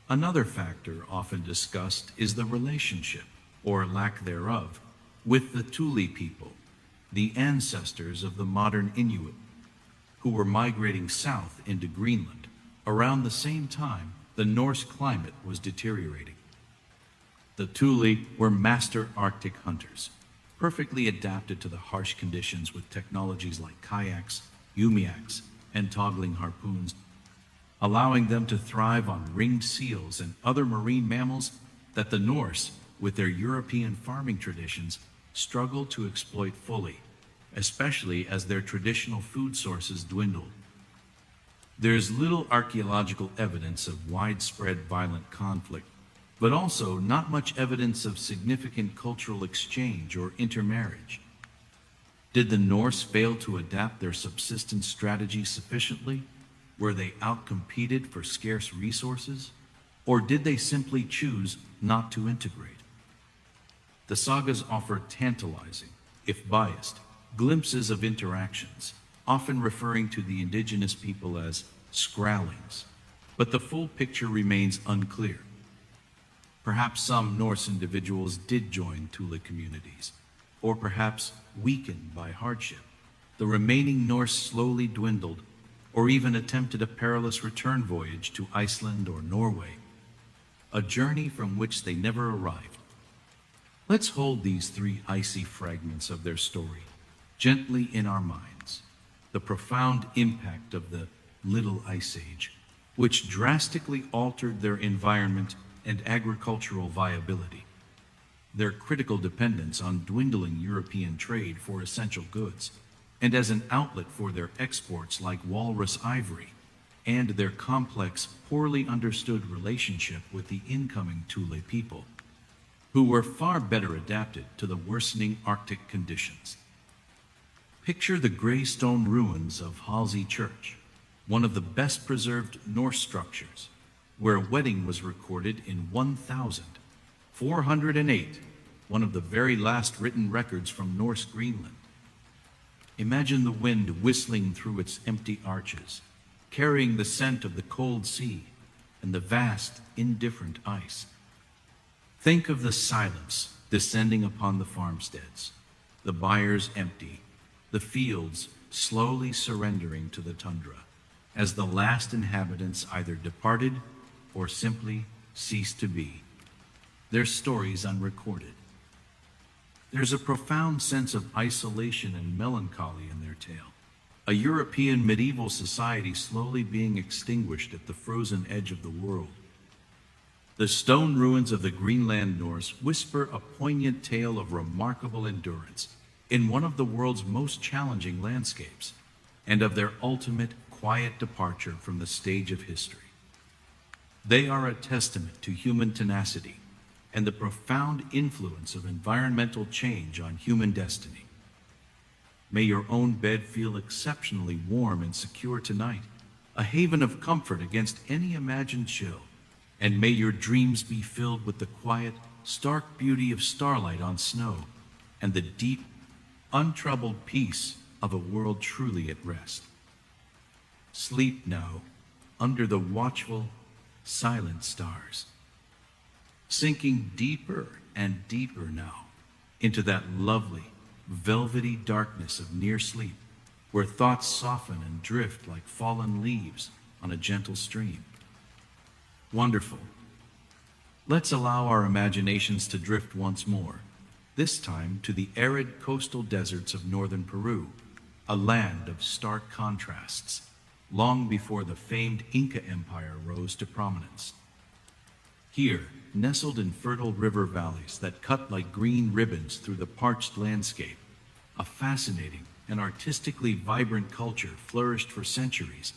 Another factor often discussed is the relationship, or lack thereof, with the Thule people, the ancestors of the modern Inuit, who were migrating south into Greenland around the same time the Norse climate was deteriorating. The Thule were master Arctic hunters, perfectly adapted to the harsh conditions with technologies like kayaks, umiaks, and toggling harpoons, allowing them to thrive on ringed seals and other marine mammals that the Norse, with their European farming traditions, struggled to exploit fully, especially as their traditional food sources dwindled. There's little archaeological evidence of widespread violent conflict, but also not much evidence of significant cultural exchange or intermarriage. Did the Norse fail to adapt their subsistence strategy sufficiently? Were they outcompeted for scarce resources? Or did they simply choose not to integrate? The sagas offer tantalizing, if biased, glimpses of interactions, often referring to the indigenous people as scrallings. But the full picture remains unclear. Perhaps some Norse individuals did join Thule communities, or perhaps weakened by hardship. The remaining Norse slowly dwindled, or even attempted a perilous return voyage to Iceland or Norway, a journey from which they never arrived. Let's hold these three icy fragments of their story gently in our minds. The profound impact of the Little Ice Age, which drastically altered their environment and agricultural viability. Their critical dependence on dwindling European trade for essential goods, and as an outlet for their exports like walrus ivory, and their complex, poorly understood relationship with the incoming Thule people, who were far better adapted to the worsening Arctic conditions. Picture the gray stone ruins of Halsey Church, one of the best preserved Norse structures, where a wedding was recorded in 1408, one of the very last written records from Norse Greenland. Imagine the wind whistling through its empty arches, carrying the scent of the cold sea and the vast, indifferent ice. Think of the silence descending upon the farmsteads, the byres empty, the fields slowly surrendering to the tundra, as the last inhabitants either departed or simply ceased to be, their stories unrecorded. There's a profound sense of isolation and melancholy in their tale, a European medieval society slowly being extinguished at the frozen edge of the world. The stone ruins of the Greenland Norse whisper a poignant tale of remarkable endurance in one of the world's most challenging landscapes, and of their ultimate quiet departure from the stage of history. They are a testament to human tenacity and the profound influence of environmental change on human destiny. May your own bed feel exceptionally warm and secure tonight, a haven of comfort against any imagined chill, and may your dreams be filled with the quiet, stark beauty of starlight on snow and the deep, untroubled peace of a world truly at rest. Sleep now under the watchful, silent stars, sinking deeper and deeper now into that lovely, velvety darkness of near sleep, where thoughts soften and drift like fallen leaves on a gentle stream. Wonderful. Let's allow our imaginations to drift once more, this time to the arid coastal deserts of northern Peru, a land of stark contrasts, long before the famed Inca Empire rose to prominence. Here, nestled in fertile river valleys that cut like green ribbons through the parched landscape, a fascinating and artistically vibrant culture flourished for centuries,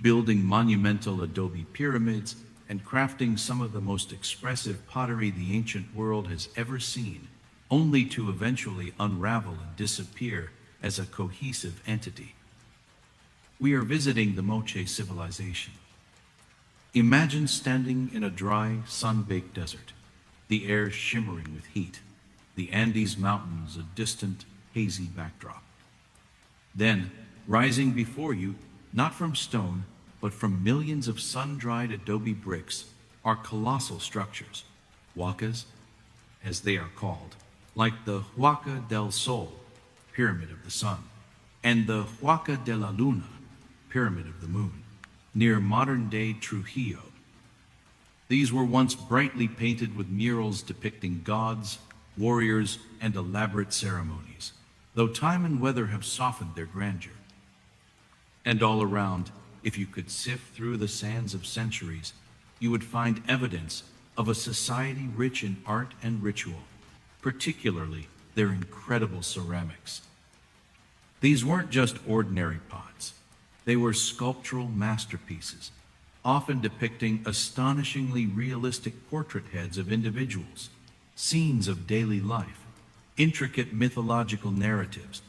building monumental adobe pyramids and crafting some of the most expressive pottery the ancient world has ever seen, only to eventually unravel and disappear as a cohesive entity. We are visiting the Moche civilization. Imagine standing in a dry, sun-baked desert, the air shimmering with heat, the Andes Mountains a distant, hazy backdrop. Then, rising before you, not from stone, but from millions of sun-dried adobe bricks, are colossal structures, huacas, as they are called, like the Huaca del Sol, Pyramid of the Sun, and the Huaca de la Luna, Pyramid of the Moon, near modern-day Trujillo. These were once brightly painted with murals depicting gods, warriors, and elaborate ceremonies, though time and weather have softened their grandeur. And all around, if you could sift through the sands of centuries, you would find evidence of a society rich in art and ritual, particularly their incredible ceramics. These weren't just ordinary pots. They were sculptural masterpieces, often depicting astonishingly realistic portrait heads of individuals, scenes of daily life, intricate mythological narratives,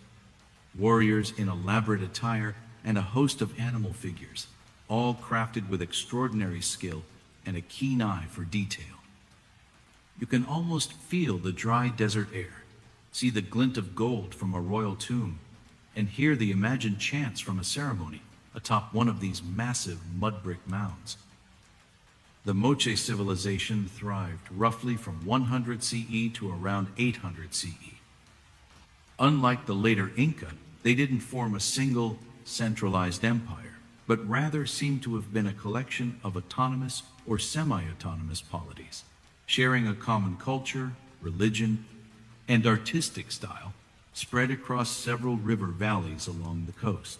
warriors in elaborate attire, and a host of animal figures, all crafted with extraordinary skill and a keen eye for detail. You can almost feel the dry desert air, see the glint of gold from a royal tomb, and hear the imagined chants from a ceremony atop one of these massive mud brick mounds. The Moche civilization thrived roughly from 100 CE to around 800 CE. Unlike the later Inca, they didn't form a single, centralized empire, but rather seem to have been a collection of autonomous or semi-autonomous polities, sharing a common culture, religion, and artistic style spread across several river valleys along the coast.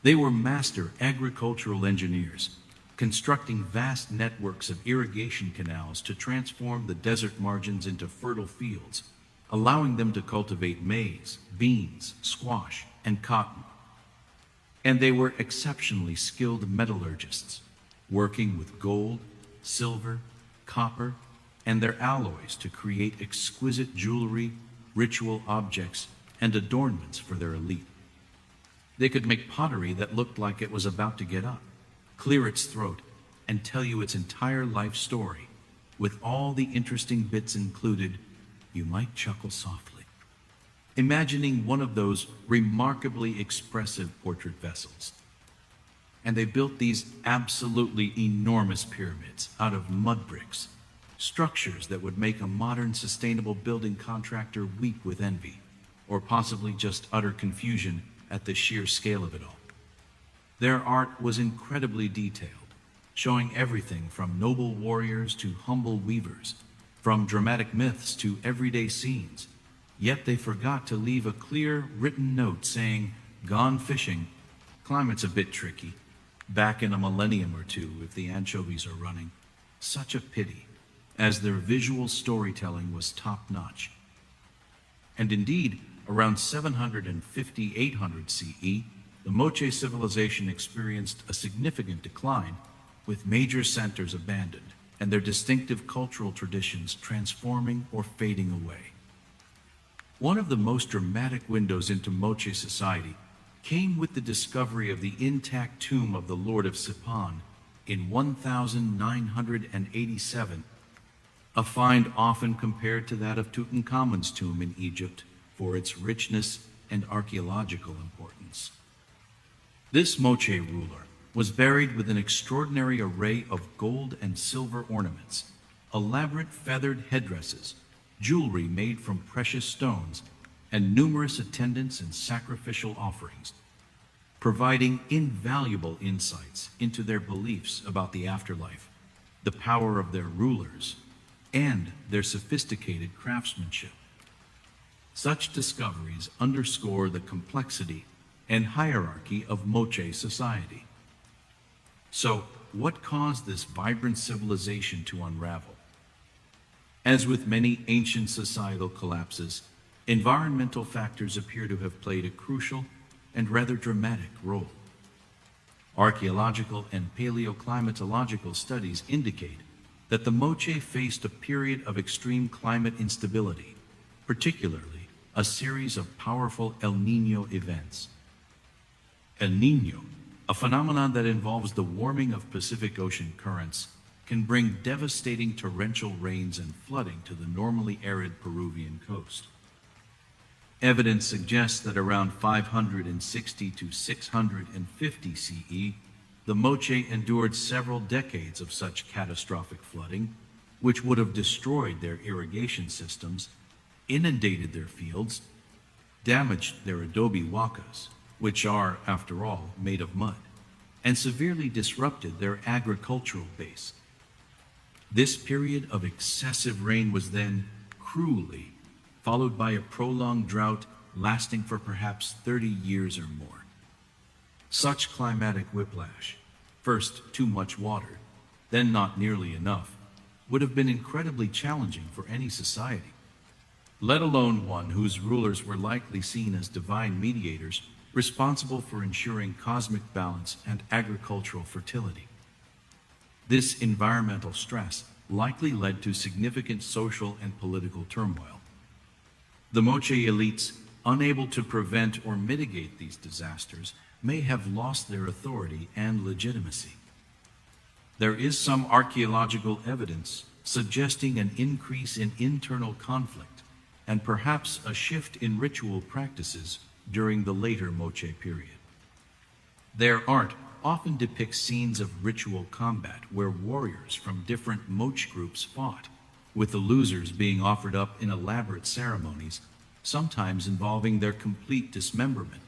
They were master agricultural engineers, constructing vast networks of irrigation canals to transform the desert margins into fertile fields, allowing them to cultivate maize, beans, squash, and cotton. And they were exceptionally skilled metallurgists, working with gold, silver, copper, and their alloys to create exquisite jewelry, ritual objects, and adornments for their elite. They could make pottery that looked like it was about to get up, clear its throat, and tell you its entire life story. With all the interesting bits included, you might chuckle softly, imagining one of those remarkably expressive portrait vessels. And they built these absolutely enormous pyramids out of mud bricks, structures that would make a modern sustainable building contractor weep with envy, or possibly just utter confusion at the sheer scale of it all. Their art was incredibly detailed, showing everything from noble warriors to humble weavers, from dramatic myths to everyday scenes. Yet they forgot to leave a clear written note saying, "Gone fishing, climate's a bit tricky, back in a millennium or two if the anchovies are running." Such a pity, as their visual storytelling was top-notch. And indeed, around 750-800 CE, the Moche civilization experienced a significant decline, with major centers abandoned and their distinctive cultural traditions transforming or fading away. One of the most dramatic windows into Moche society came with the discovery of the intact tomb of the Lord of Sipan in 1987, a find often compared to that of Tutankhamun's tomb in Egypt for its richness and archaeological importance. This Moche ruler was buried with an extraordinary array of gold and silver ornaments, elaborate feathered headdresses, jewelry made from precious stones, and numerous attendants and sacrificial offerings, providing invaluable insights into their beliefs about the afterlife, the power of their rulers, and their sophisticated craftsmanship. Such discoveries underscore the complexity and hierarchy of Moche society. So, what caused this vibrant civilization to unravel? As with many ancient societal collapses, environmental factors appear to have played a crucial and rather dramatic role. Archaeological and paleoclimatological studies indicate that the Moche faced a period of extreme climate instability, particularly a series of powerful El Niño events. El Niño, a phenomenon that involves the warming of Pacific Ocean currents, can bring devastating torrential rains and flooding to the normally arid Peruvian coast. Evidence suggests that around 560 to 650 CE, the Moche endured several decades of such catastrophic flooding, which would have destroyed their irrigation systems, inundated their fields, damaged their adobe huacas, which are, after all, made of mud, and severely disrupted their agricultural base. This period of excessive rain was then cruelly followed by a prolonged drought lasting for perhaps 30 years or more. Such climatic whiplash, first too much water, then not nearly enough, would have been incredibly challenging for any society, let alone one whose rulers were likely seen as divine mediators responsible for ensuring cosmic balance and agricultural fertility. This environmental stress likely led to significant social and political turmoil. The Moche elites, unable to prevent or mitigate these disasters, may have lost their authority and legitimacy. There is some archaeological evidence suggesting an increase in internal conflict and perhaps a shift in ritual practices during the later Moche period. Their art often depicts scenes of ritual combat where warriors from different Moche groups fought, with the losers being offered up in elaborate ceremonies, sometimes involving their complete dismemberment.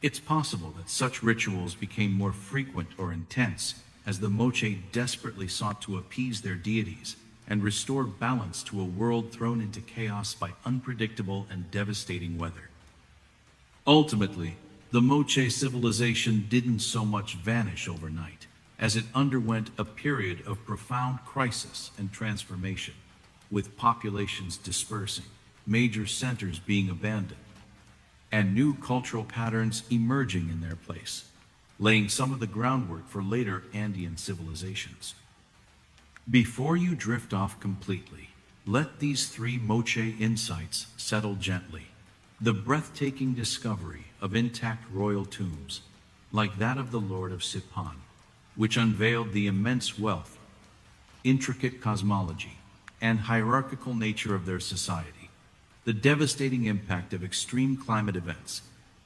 It's possible that such rituals became more frequent or intense as the Moche desperately sought to appease their deities and restore balance to a world thrown into chaos by unpredictable and devastating weather. Ultimately, the Moche civilization didn't so much vanish overnight as it underwent a period of profound crisis and transformation, with populations dispersing, major centers being abandoned, and new cultural patterns emerging in their place, laying some of the groundwork for later Andean civilizations. Before you drift off completely, let these three Moche insights settle gently. The breathtaking discovery of intact royal tombs, like that of the Lord of Sipan, which unveiled the immense wealth, intricate cosmology, and hierarchical nature of their society. The devastating impact of extreme climate events,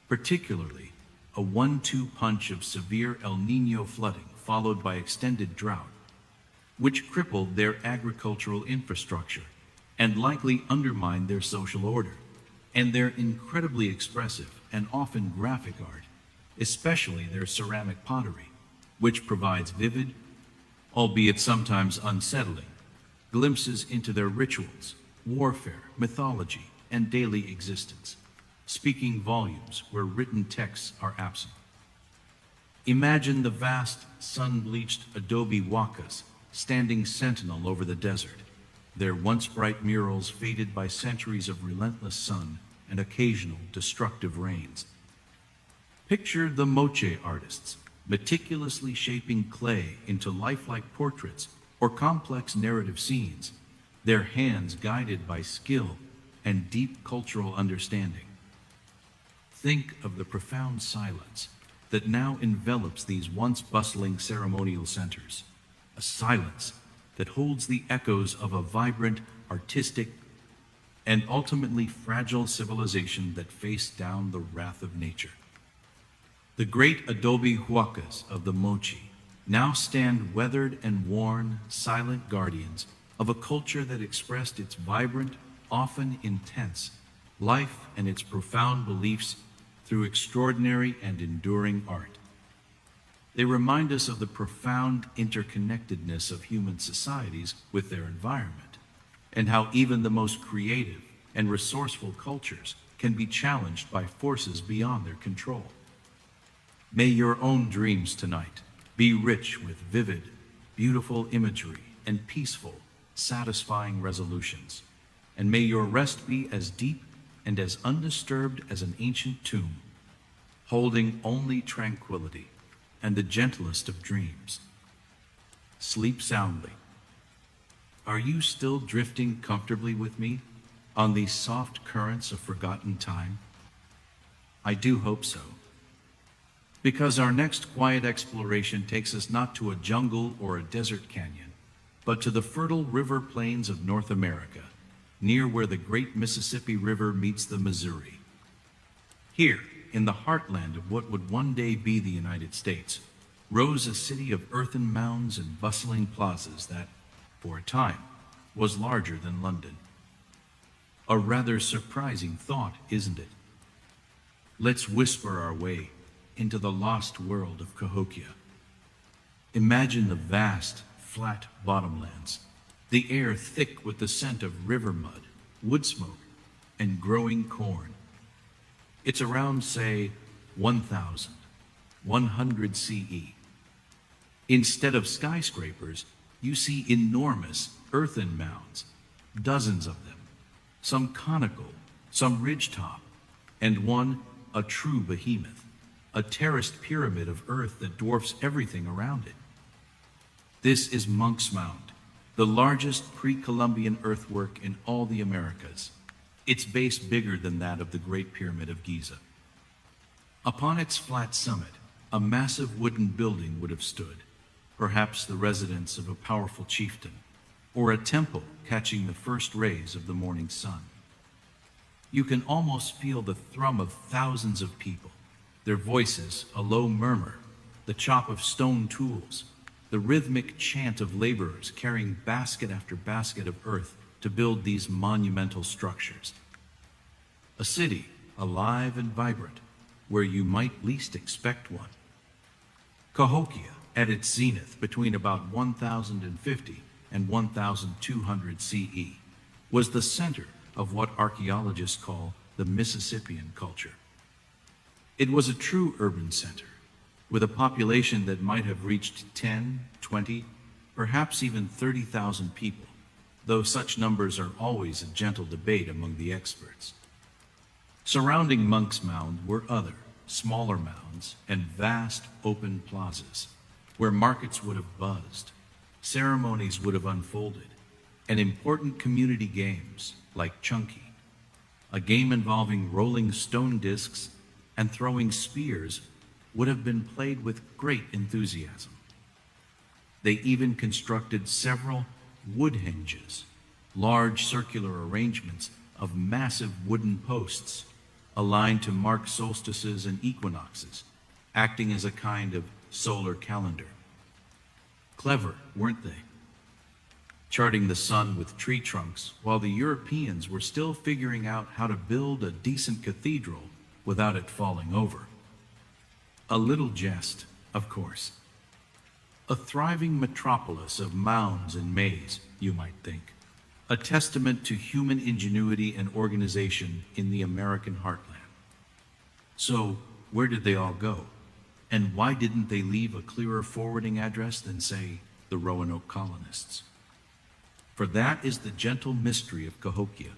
particularly a 1-2 punch of severe El Niño flooding followed by extended drought, which crippled their agricultural infrastructure and likely undermined their social order, and their incredibly expressive and often graphic art, especially their ceramic pottery, which provides vivid, albeit sometimes unsettling, glimpses into their rituals, warfare, mythology, and daily existence, speaking volumes where written texts are absent. Imagine the vast, sun-bleached adobe huacas standing sentinel over the desert, their once bright murals faded by centuries of relentless sun and occasional destructive rains. Picture the Moche artists meticulously shaping clay into lifelike portraits or complex narrative scenes, their hands guided by skill and deep cultural understanding. Think of the profound silence that now envelops these once bustling ceremonial centers, a silence that holds the echoes of a vibrant, artistic, and ultimately fragile civilization that faced down the wrath of nature. The great adobe huacas of the Moche now stand weathered and worn, silent guardians of a culture that expressed its vibrant, often intense, life and its profound beliefs through extraordinary and enduring art. They remind us of the profound interconnectedness of human societies with their environment, and how even the most creative and resourceful cultures can be challenged by forces beyond their control. May your own dreams tonight be rich with vivid, beautiful imagery and peaceful, satisfying resolutions. And may your rest be as deep and as undisturbed as an ancient tomb, holding only tranquility and the gentlest of dreams. Sleep soundly. Are you still drifting comfortably with me on these soft currents of forgotten time? I do hope so. Because our next quiet exploration takes us not to a jungle or a desert canyon, but to the fertile river plains of North America, near where the great Mississippi River meets the Missouri. Here, in the heartland of what would one day be the United States, rose a city of earthen mounds and bustling plazas that, for a time, was larger than London. A rather surprising thought, isn't it? Let's whisper our way into the lost world of Cahokia. Imagine the vast, flat bottomlands, the air thick with the scent of river mud, wood smoke, and growing corn. It's around, say, 1100 CE. Instead of skyscrapers, you see enormous earthen mounds, dozens of them, some conical, some ridgetop, and one a true behemoth, a terraced pyramid of earth that dwarfs everything around it. This is Monk's Mound, the largest pre-Columbian earthwork in all the Americas. its base bigger than that of the Great Pyramid of Giza. Upon its flat summit, a massive wooden building would have stood, perhaps the residence of a powerful chieftain, or a temple catching the first rays of the morning sun. You can almost feel the thrum of thousands of people, their voices a low murmur, the chop of stone tools, the rhythmic chant of laborers carrying basket after basket of earth to build these monumental structures. A city, alive and vibrant, where you might least expect one. Cahokia, at its zenith between about 1050 and 1200 CE, was the center of what archaeologists call the Mississippian culture. It was a true urban center, with a population that might have reached 10, 20, perhaps even 30,000 people, though such numbers are always a gentle debate among the experts. Surrounding Monk's Mound were other, smaller mounds and vast open plazas, where markets would have buzzed, ceremonies would have unfolded, and important community games like Chunky, a game involving rolling stone discs and throwing spears, would have been played with great enthusiasm. They even constructed several wood henges, large circular arrangements of massive wooden posts aligned to mark solstices and equinoxes, acting as a kind of solar calendar. Clever, weren't they? Charting the sun with tree trunks while the Europeans were still figuring out how to build a decent cathedral without it falling over. A little jest, of course. A thriving metropolis of mounds and maze, you might think. A testament to human ingenuity and organization in the American heartland. So, where did they all go? And why didn't they leave a clearer forwarding address than, say, the Roanoke colonists? For that is the gentle mystery of Cahokia.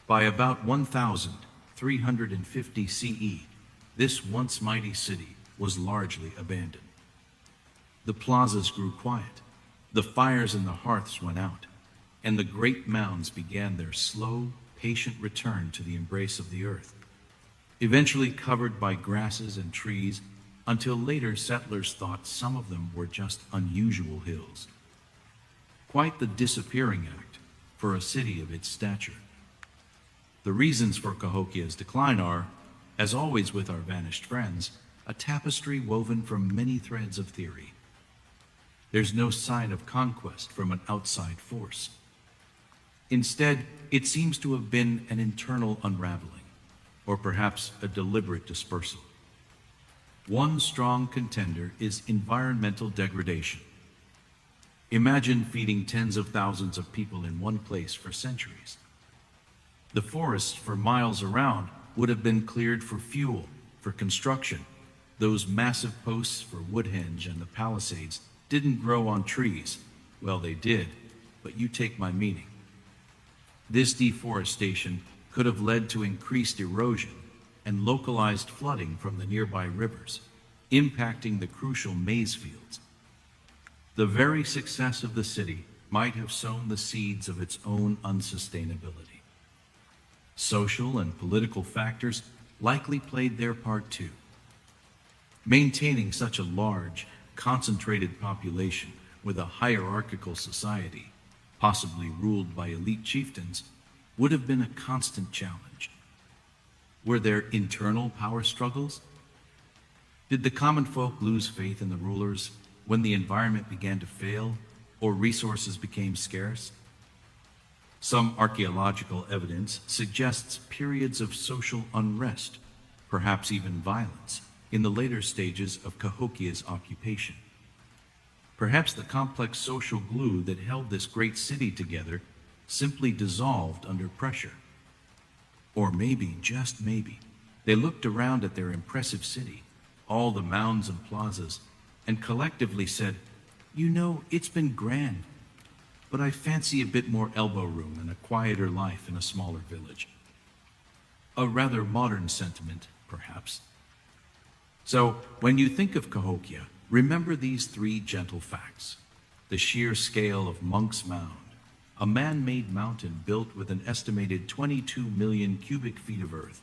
By about 1350 CE, this once mighty city was largely abandoned. The plazas grew quiet, the fires in the hearths went out, and the great mounds began their slow, patient return to the embrace of the earth, eventually covered by grasses and trees, until later settlers thought some of them were just unusual hills. Quite the disappearing act for a city of its stature. The reasons for Cahokia's decline are, as always with our vanished friends, a tapestry woven from many threads of theory. There's no sign of conquest from an outside force. Instead, it seems to have been an internal unraveling, or perhaps a deliberate dispersal. One strong contender is environmental degradation. Imagine feeding tens of thousands of people in one place for centuries. The forests for miles around would have been cleared for fuel, for construction. Those massive posts for Woodhenge and the Palisades didn't grow on trees. Well, they did, but you take my meaning. This deforestation could have led to increased erosion and localized flooding from the nearby rivers, impacting the crucial maize fields. The very success of the city might have sown the seeds of its own unsustainability. Social and political factors likely played their part too. Maintaining such a large, concentrated population with a hierarchical society, possibly ruled by elite chieftains, would have been a constant challenge. Were there internal power struggles? Did the common folk lose faith in the rulers when the environment began to fail or resources became scarce? Some archaeological evidence suggests periods of social unrest, perhaps even violence, in the later stages of Cahokia's occupation. Perhaps the complex social glue that held this great city together simply dissolved under pressure. Or maybe, just maybe, they looked around at their impressive city, all the mounds and plazas, and collectively said, "You know, it's been grand, but I fancy a bit more elbow room and a quieter life in a smaller village." A rather modern sentiment, perhaps. So, when you think of Cahokia, remember these three gentle facts: the sheer scale of Monk's Mound, a man-made mountain built with an estimated 22 million cubic feet of earth.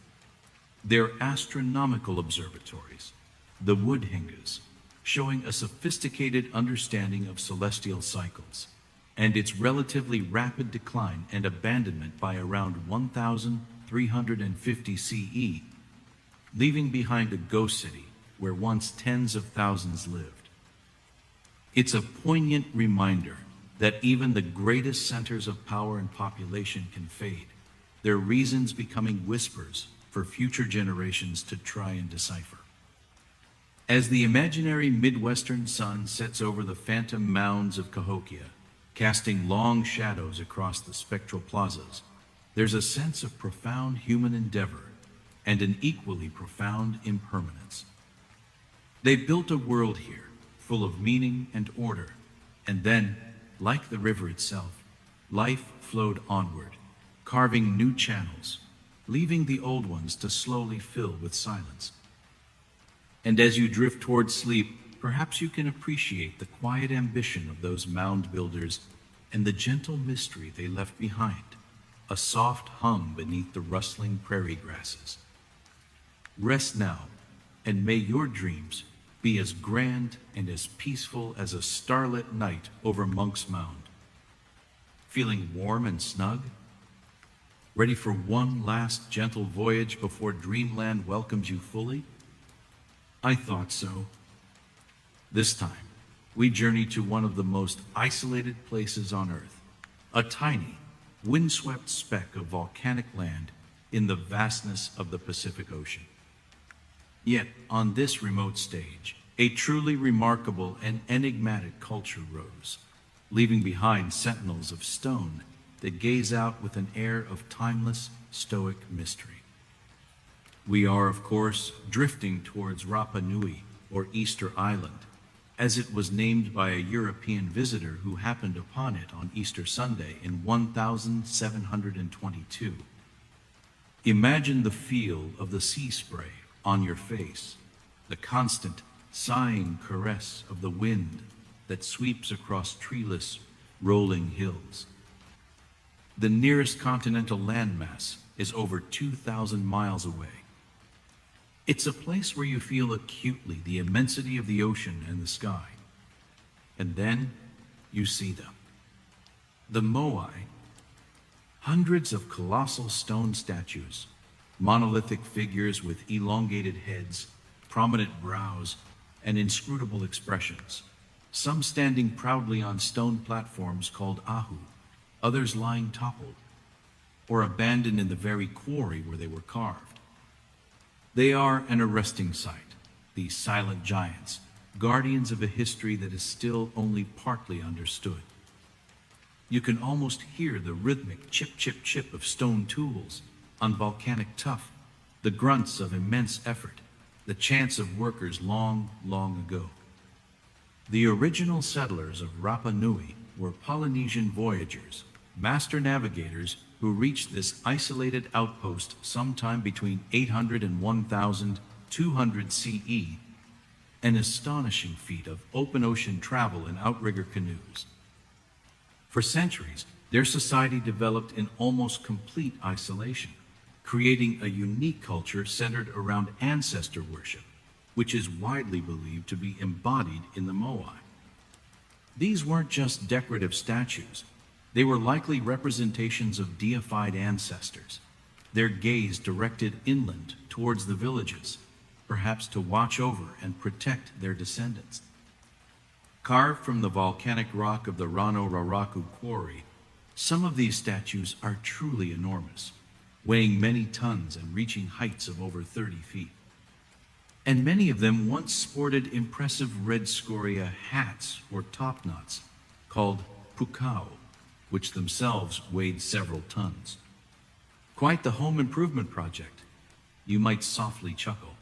Their astronomical observatories, the Woodhingas, showing a sophisticated understanding of celestial cycles, and its relatively rapid decline and abandonment by around 1350 CE, leaving behind a ghost city where once tens of thousands lived. It's a poignant reminder that even the greatest centers of power and population can fade, their reasons becoming whispers for future generations to try and decipher. As the imaginary Midwestern sun sets over the phantom mounds of Cahokia, casting long shadows across the spectral plazas, there's a sense of profound human endeavor and an equally profound impermanence. They built a world here, full of meaning and order, and then, like the river itself, life flowed onward, carving new channels, leaving the old ones to slowly fill with silence. And as you drift toward sleep, perhaps you can appreciate the quiet ambition of those mound builders and the gentle mystery they left behind, a soft hum beneath the rustling prairie grasses. Rest now, and may your dreams be as grand and as peaceful as a starlit night over Monk's Mound. Feeling warm and snug? Ready for one last gentle voyage before dreamland welcomes you fully? I thought so. This time, we journey to one of the most isolated places on Earth, a tiny, windswept speck of volcanic land in the vastness of the Pacific Ocean. Yet, on this remote stage, a truly remarkable and enigmatic culture rose, leaving behind sentinels of stone that gaze out with an air of timeless, stoic mystery. We are, of course, drifting towards Rapa Nui, or Easter Island, as it was named by a European visitor who happened upon it on Easter Sunday in 1722. Imagine the feel of the sea spray on your face, the constant, sighing caress of the wind that sweeps across treeless, rolling hills. The nearest continental landmass is over 2,000 miles away. It's a place where you feel acutely the immensity of the ocean and the sky. And then you see them. The Moai, hundreds of colossal stone statues, monolithic figures with elongated heads, prominent brows, and inscrutable expressions, some standing proudly on stone platforms called ahu, others lying toppled, or abandoned in the very quarry where they were carved. They are an arresting sight, these silent giants, guardians of a history that is still only partly understood. You can almost hear the rhythmic chip, chip, chip of stone tools on volcanic tuff, the grunts of immense effort, the chants of workers long, long ago. The original settlers of Rapa Nui were Polynesian voyagers, master navigators who reached this isolated outpost sometime between 800 and 1200 CE, an astonishing feat of open ocean travel in outrigger canoes. For centuries, their society developed in almost complete isolation, creating a unique culture centered around ancestor worship, which is widely believed to be embodied in the Moai. These weren't just decorative statues. They were likely representations of deified ancestors, their gaze directed inland towards the villages, perhaps to watch over and protect their descendants. Carved from the volcanic rock of the Rano Raraku quarry, some of these statues are truly enormous, weighing many tons and reaching heights of over 30 feet. And many of them once sported impressive red scoria hats or topknots called pukao, which themselves weighed several tons. Quite the home improvement project, you might softly chuckle.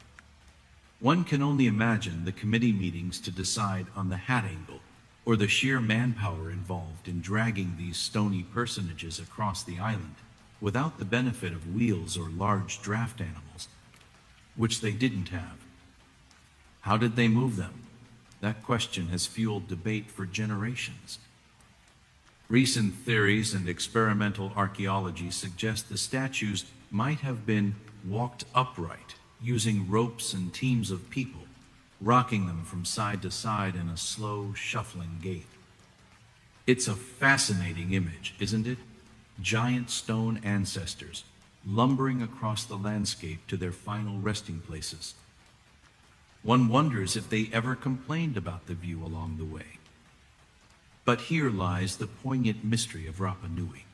One can only imagine the committee meetings to decide on the hat angle or the sheer manpower involved in dragging these stony personages across the island without the benefit of wheels or large draft animals, which they didn't have. How did they move them? That question has fueled debate for generations. Recent theories and experimental archaeology suggest the statues might have been walked upright, using ropes and teams of people, rocking them from side to side in a slow, shuffling gait. It's a fascinating image, isn't it? Giant stone ancestors lumbering across the landscape to their final resting places. One wonders if they ever complained about the view along the way. But here lies the poignant mystery of Rapa Nui.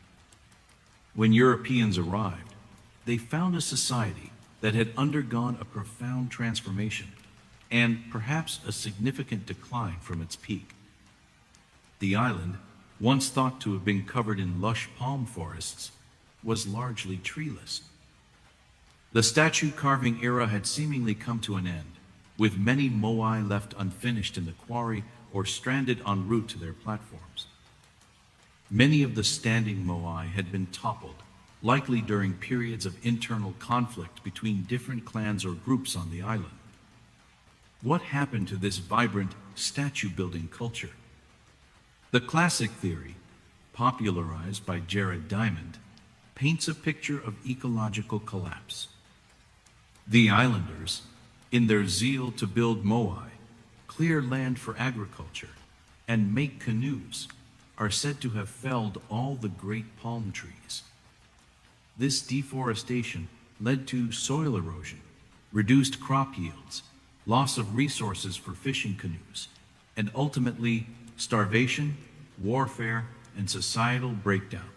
When Europeans arrived, they found a society that had undergone a profound transformation and perhaps a significant decline from its peak. The island, once thought to have been covered in lush palm forests, was largely treeless. The statue carving era had seemingly come to an end, with many moai left unfinished in the quarry or stranded en route to their platforms. Many of the standing moai had been toppled, likely during periods of internal conflict between different clans or groups on the island. What happened to this vibrant statue-building culture? The classic theory, popularized by Jared Diamond, paints a picture of ecological collapse. The islanders, in their zeal to build moai, clear land for agriculture, and make canoes, are said to have felled all the great palm trees. This deforestation led to soil erosion, reduced crop yields, loss of resources for fishing canoes, and ultimately starvation, warfare, and societal breakdown.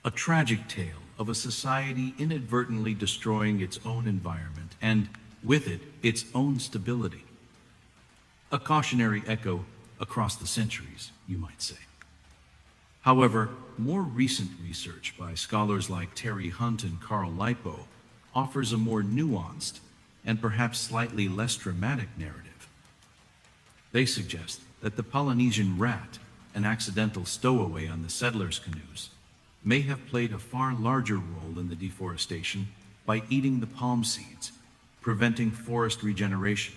A tragic tale of a society inadvertently destroying its own environment and, with it, its own stability. A cautionary echo across the centuries, you might say. However, more recent research by scholars like Terry Hunt and Carl Lipo offers a more nuanced and perhaps slightly less dramatic narrative. They suggest that the Polynesian rat, an accidental stowaway on the settlers' canoes, may have played a far larger role in the deforestation by eating the palm seeds, preventing forest regeneration.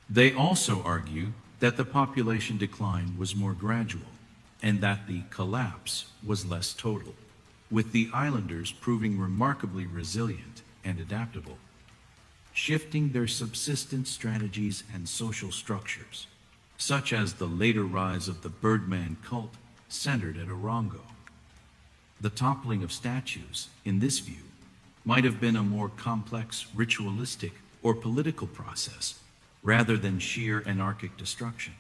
They also argue that the population decline was more gradual, and that the collapse was less total, with the islanders proving remarkably resilient and adaptable, shifting their subsistence strategies and social structures, such as the later rise of the Birdman cult centered at Orongo. The toppling of statues, in this view, might have been a more complex ritualistic or political process, rather than sheer anarchic destruction.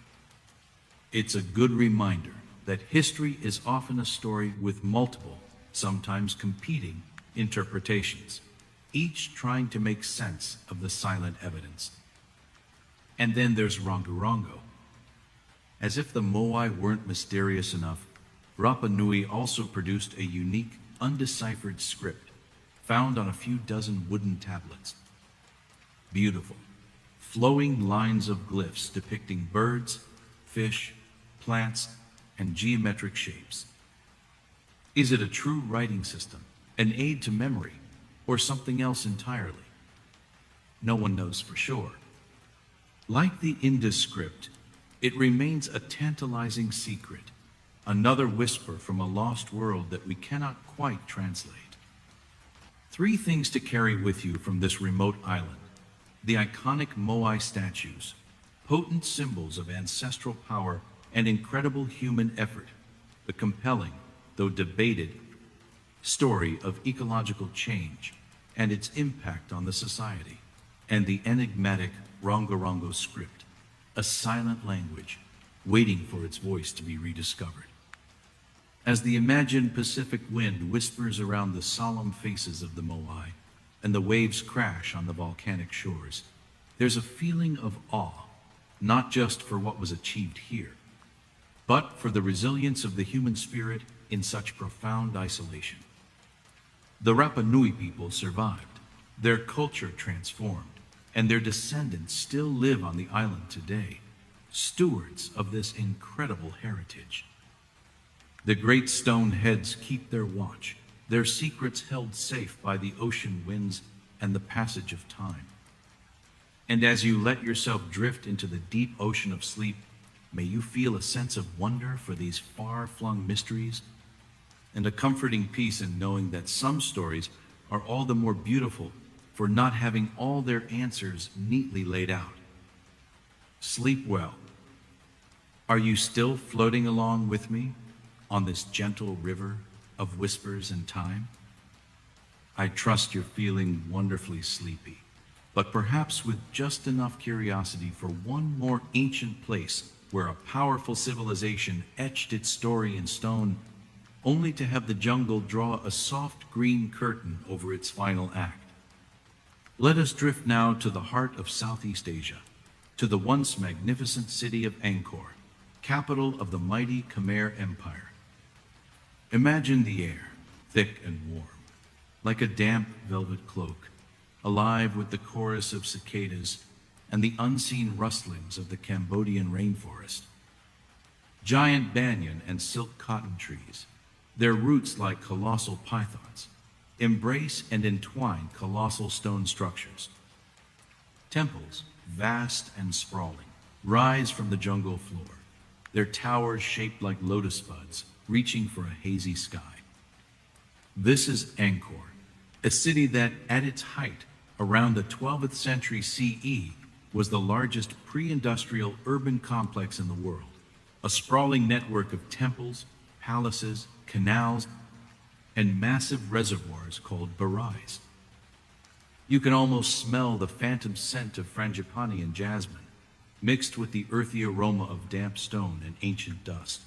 It's a good reminder that history is often a story with multiple, sometimes competing, interpretations, each trying to make sense of the silent evidence. And then there's Rongorongo. As if the moai weren't mysterious enough, Rapa Nui also produced a unique, undeciphered script found on a few dozen wooden tablets. Beautiful, flowing lines of glyphs depicting birds, fish, plants, and geometric shapes. Is it a true writing system, an aid to memory, or something else entirely? No one knows for sure. Like the Indus script, it remains a tantalizing secret, another whisper from a lost world that we cannot quite translate. 3 things to carry with you from this remote island: the iconic moai statues, potent symbols of ancestral power and incredible human effort; the compelling, though debated, story of ecological change and its impact on the society; and the enigmatic Rongorongo script, a silent language waiting for its voice to be rediscovered. As the imagined Pacific wind whispers around the solemn faces of the moai and the waves crash on the volcanic shores, there's a feeling of awe, not just for what was achieved here, but for the resilience of the human spirit in such profound isolation. The Rapa Nui people survived, their culture transformed, and their descendants still live on the island today, stewards of this incredible heritage. The great stone heads keep their watch, their secrets held safe by the ocean winds and the passage of time. And as you let yourself drift into the deep ocean of sleep, may you feel a sense of wonder for these far-flung mysteries and a comforting peace in knowing that some stories are all the more beautiful for not having all their answers neatly laid out. Sleep well. Are you still floating along with me on this gentle river of whispers and time? I trust you're feeling wonderfully sleepy, but perhaps with just enough curiosity for one more ancient place where a powerful civilization etched its story in stone, only to have the jungle draw a soft green curtain over its final act. Let us drift now to the heart of Southeast Asia, to the once magnificent city of Angkor, capital of the mighty Khmer Empire. Imagine the air, thick and warm, like a damp velvet cloak, alive with the chorus of cicadas and the unseen rustlings of the Cambodian rainforest. Giant banyan and silk cotton trees, their roots like colossal pythons, embrace and entwine colossal stone structures. Temples, vast and sprawling, rise from the jungle floor, their towers shaped like lotus buds, reaching for a hazy sky. This is Angkor, a city that, at its height, around the 12th century CE, was the largest pre-industrial urban complex in the world, a sprawling network of temples, palaces, canals, and massive reservoirs called barais. You can almost smell the phantom scent of frangipani and jasmine, mixed with the earthy aroma of damp stone and ancient dust.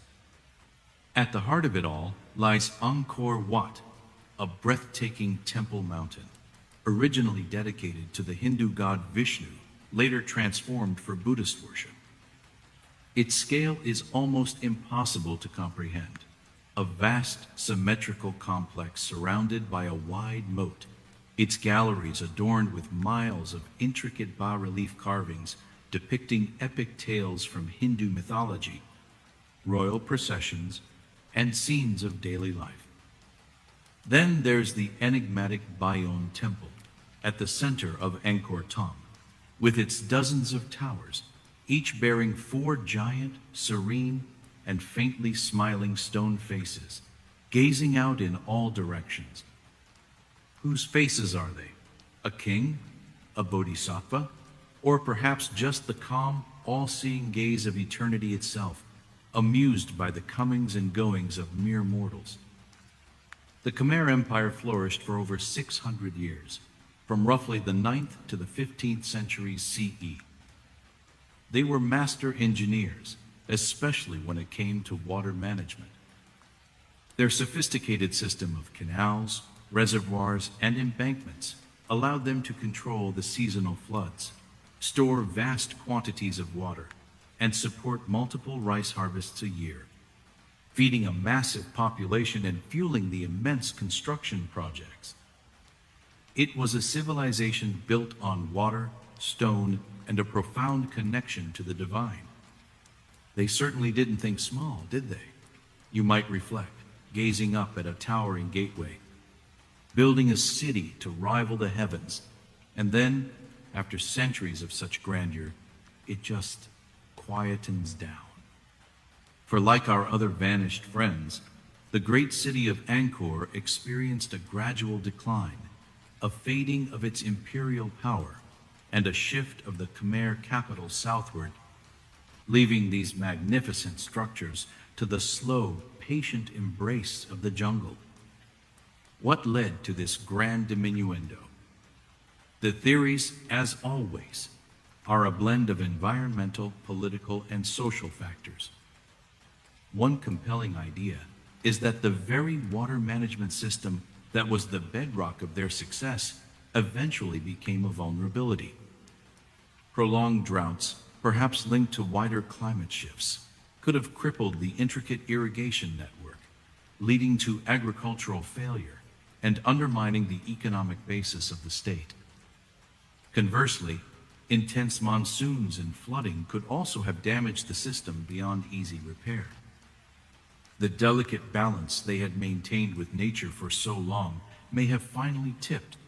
At the heart of it all lies Angkor Wat, a breathtaking temple mountain, originally dedicated to the Hindu god Vishnu, later transformed for Buddhist worship. Its scale is almost impossible to comprehend. A vast, symmetrical complex surrounded by a wide moat, its galleries adorned with miles of intricate bas-relief carvings depicting epic tales from Hindu mythology, royal processions, and scenes of daily life. Then there's the enigmatic Bayon Temple at the center of Angkor Thom, with its dozens of towers, each bearing 4 giant, serene, and faintly smiling stone faces, gazing out in all directions. Whose faces are they? A king? A bodhisattva? Or perhaps just the calm, all-seeing gaze of eternity itself, amused by the comings and goings of mere mortals? The Khmer Empire flourished for over 600 years, from roughly the 9th to the 15th centuries CE. They were master engineers, especially when it came to water management. Their sophisticated system of canals, reservoirs, and embankments allowed them to control the seasonal floods, store vast quantities of water, and support multiple rice harvests a year, feeding a massive population and fueling the immense construction projects. It was a civilization built on water, stone, and a profound connection to the divine. They certainly didn't think small, did they? You might reflect, gazing up at a towering gateway, building a city to rival the heavens, and then, after centuries of such grandeur, it just quietens down. For like our other vanished friends, the great city of Angkor experienced a gradual decline, a fading of its imperial power, and a shift of the Khmer capital southward, leaving these magnificent structures to the slow, patient embrace of the jungle. What led to this grand diminuendo? The theories, as always, are a blend of environmental, political, and social factors. One compelling idea is that the very water management system that was the bedrock of their success eventually became a vulnerability. Prolonged droughts, perhaps linked to wider climate shifts, could have crippled the intricate irrigation network, leading to agricultural failure and undermining the economic basis of the state. Conversely, intense monsoons and flooding could also have damaged the system beyond easy repair. The delicate balance they had maintained with nature for so long may have finally tipped.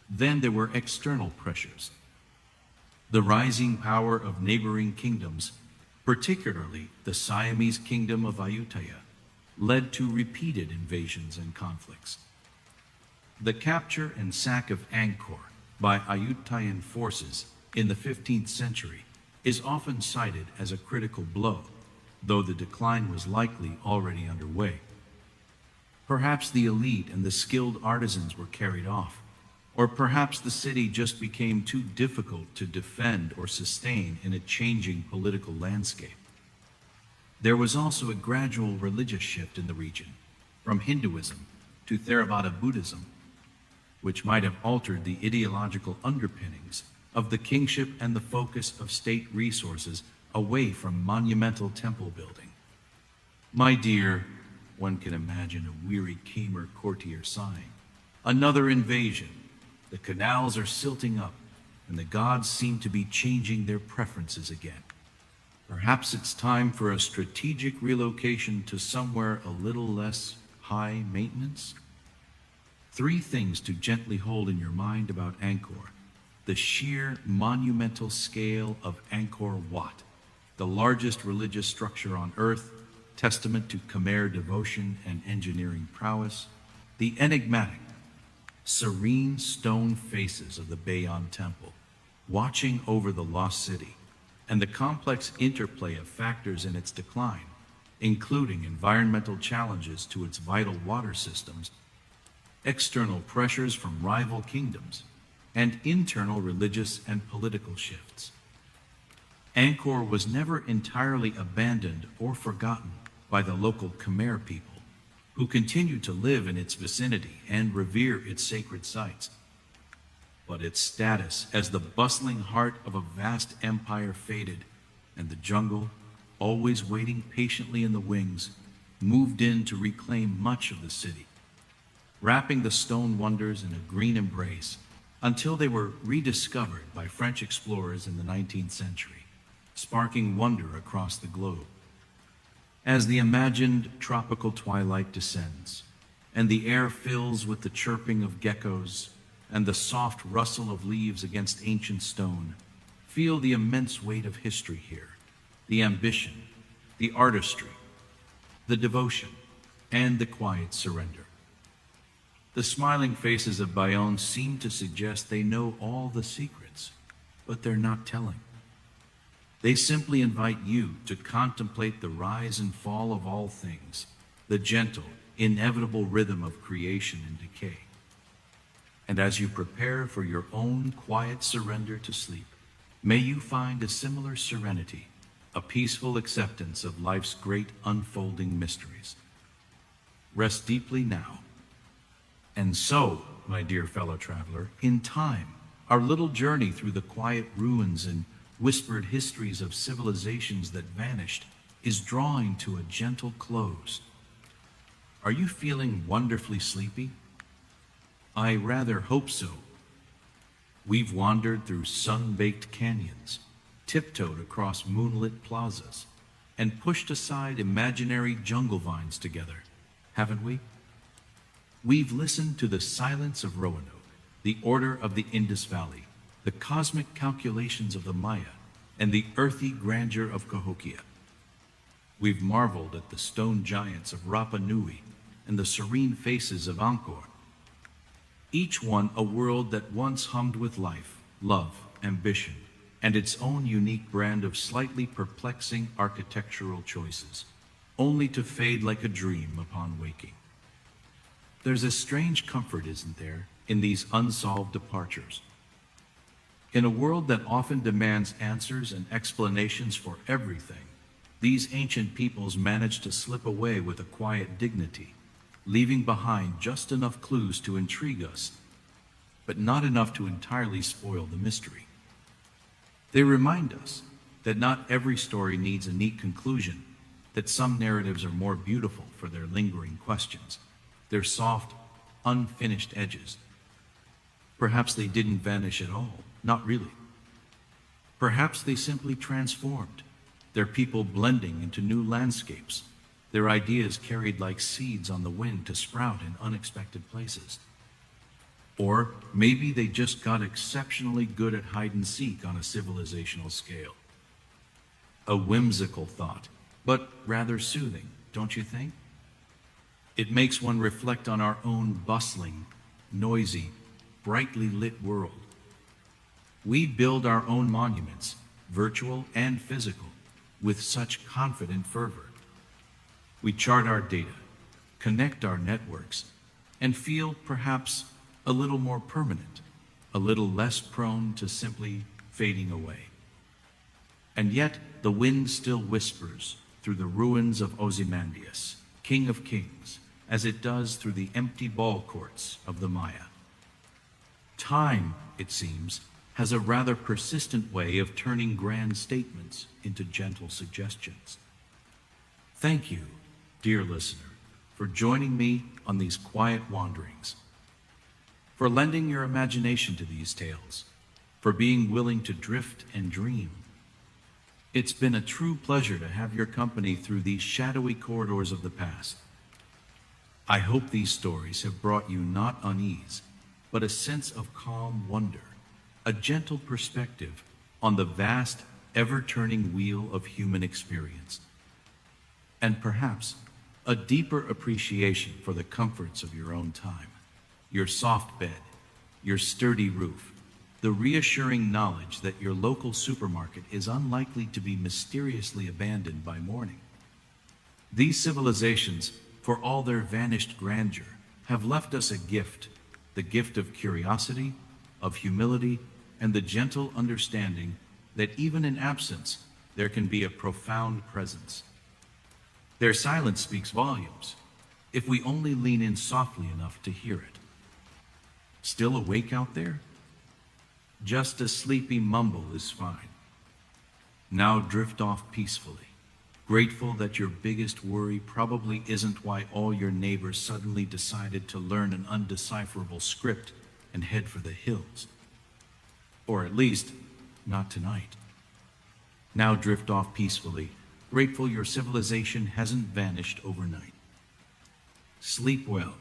Then there were external pressures. The rising power of neighboring kingdoms, particularly the Siamese kingdom of Ayutthaya, led to repeated invasions and conflicts. The capture and sack of Angkor by Ayutthayan forces in the 15th century is often cited as a critical blow, though the decline was likely already underway. Perhaps the elite and the skilled artisans were carried off, or perhaps the city just became too difficult to defend or sustain in a changing political landscape. There was also a gradual religious shift in the region, from Hinduism to Theravada Buddhism, which might have altered the ideological underpinnings of the kingship and the focus of state resources away from monumental temple building. My dear, one can imagine a weary Khmer courtier sighing. Another invasion. The canals are silting up, and the gods seem to be changing their preferences again. Perhaps it's time for a strategic relocation to somewhere a little less high maintenance? 3 things to gently hold in your mind about Angkor. The sheer monumental scale of Angkor Wat, the largest religious structure on earth, testament to Khmer devotion and engineering prowess. The enigmatic, serene stone faces of the Bayon Temple, watching over the lost city, and the complex interplay of factors in its decline, including environmental challenges to its vital water systems, external pressures from rival kingdoms, and internal religious and political shifts. Angkor was never entirely abandoned or forgotten by the local Khmer people, who continue to live in its vicinity and revere its sacred sites. But its status as the bustling heart of a vast empire faded, and the jungle, always waiting patiently in the wings, moved in to reclaim much of the city, wrapping the stone wonders in a green embrace until they were rediscovered by French explorers in the 19th century, sparking wonder across the globe. As the imagined tropical twilight descends, and the air fills with the chirping of geckos and the soft rustle of leaves against ancient stone, feel the immense weight of history here, the ambition, the artistry, the devotion, and the quiet surrender. The smiling faces of Bayonne seem to suggest they know all the secrets, but they're not telling. They simply invite you to contemplate the rise and fall of all things, the gentle, inevitable rhythm of creation and decay. And as you prepare for your own quiet surrender to sleep, may you find a similar serenity, a peaceful acceptance of life's great unfolding mysteries. Rest deeply now. And so, my dear fellow traveler, in time, our little journey through the quiet ruins and whispered histories of civilizations that vanished is drawing to a gentle close. Are you feeling wonderfully sleepy? I rather hope so. We've wandered through sun-baked canyons, tiptoed across moonlit plazas, and pushed aside imaginary jungle vines together, haven't we? We've listened to the silence of Roanoke, the order of the Indus Valley, the cosmic calculations of the Maya, and the earthy grandeur of Cahokia. We've marveled at the stone giants of Rapa Nui and the serene faces of Angkor, each one a world that once hummed with life, love, ambition, and its own unique brand of slightly perplexing architectural choices, only to fade like a dream upon waking. There's a strange comfort, isn't there, in these unsolved departures. In a world that often demands answers and explanations for everything, these ancient peoples managed to slip away with a quiet dignity, leaving behind just enough clues to intrigue us, but not enough to entirely spoil the mystery. They remind us that not every story needs a neat conclusion, that some narratives are more beautiful for their lingering questions, their soft, unfinished edges. Perhaps they didn't vanish at all, not really. Perhaps they simply transformed, their people blending into new landscapes, their ideas carried like seeds on the wind to sprout in unexpected places. Or maybe they just got exceptionally good at hide and seek on a civilizational scale. A whimsical thought, but rather soothing, don't you think? It makes one reflect on our own bustling, noisy, brightly lit world. We build our own monuments, virtual and physical, with such confident fervor. We chart our data, connect our networks, and feel perhaps a little more permanent, a little less prone to simply fading away. And yet the wind still whispers through the ruins of Ozymandias, King of Kings, as it does through the empty ball courts of the Maya. Time, it seems, has a rather persistent way of turning grand statements into gentle suggestions. Thank you, dear listener, for joining me on these quiet wanderings, for lending your imagination to these tales, for being willing to drift and dream. It's been a true pleasure to have your company through these shadowy corridors of the past. I hope these stories have brought you not unease, but a sense of calm wonder, a gentle perspective on the vast, ever-turning wheel of human experience, and perhaps a deeper appreciation for the comforts of your own time, your soft bed, your sturdy roof, the reassuring knowledge that your local supermarket is unlikely to be mysteriously abandoned by morning. These civilizations, for all their vanished grandeur, have left us a gift, the gift of curiosity, of humility, and the gentle understanding that even in absence, there can be a profound presence. Their silence speaks volumes, if we only lean in softly enough to hear it. Still awake out there? Just a sleepy mumble is fine. Now drift off peacefully, grateful that your biggest worry probably isn't why all your neighbors suddenly decided to learn an undecipherable script and head for the hills. Or at least, not tonight. Now drift off peacefully, grateful your civilization hasn't vanished overnight. Sleep well.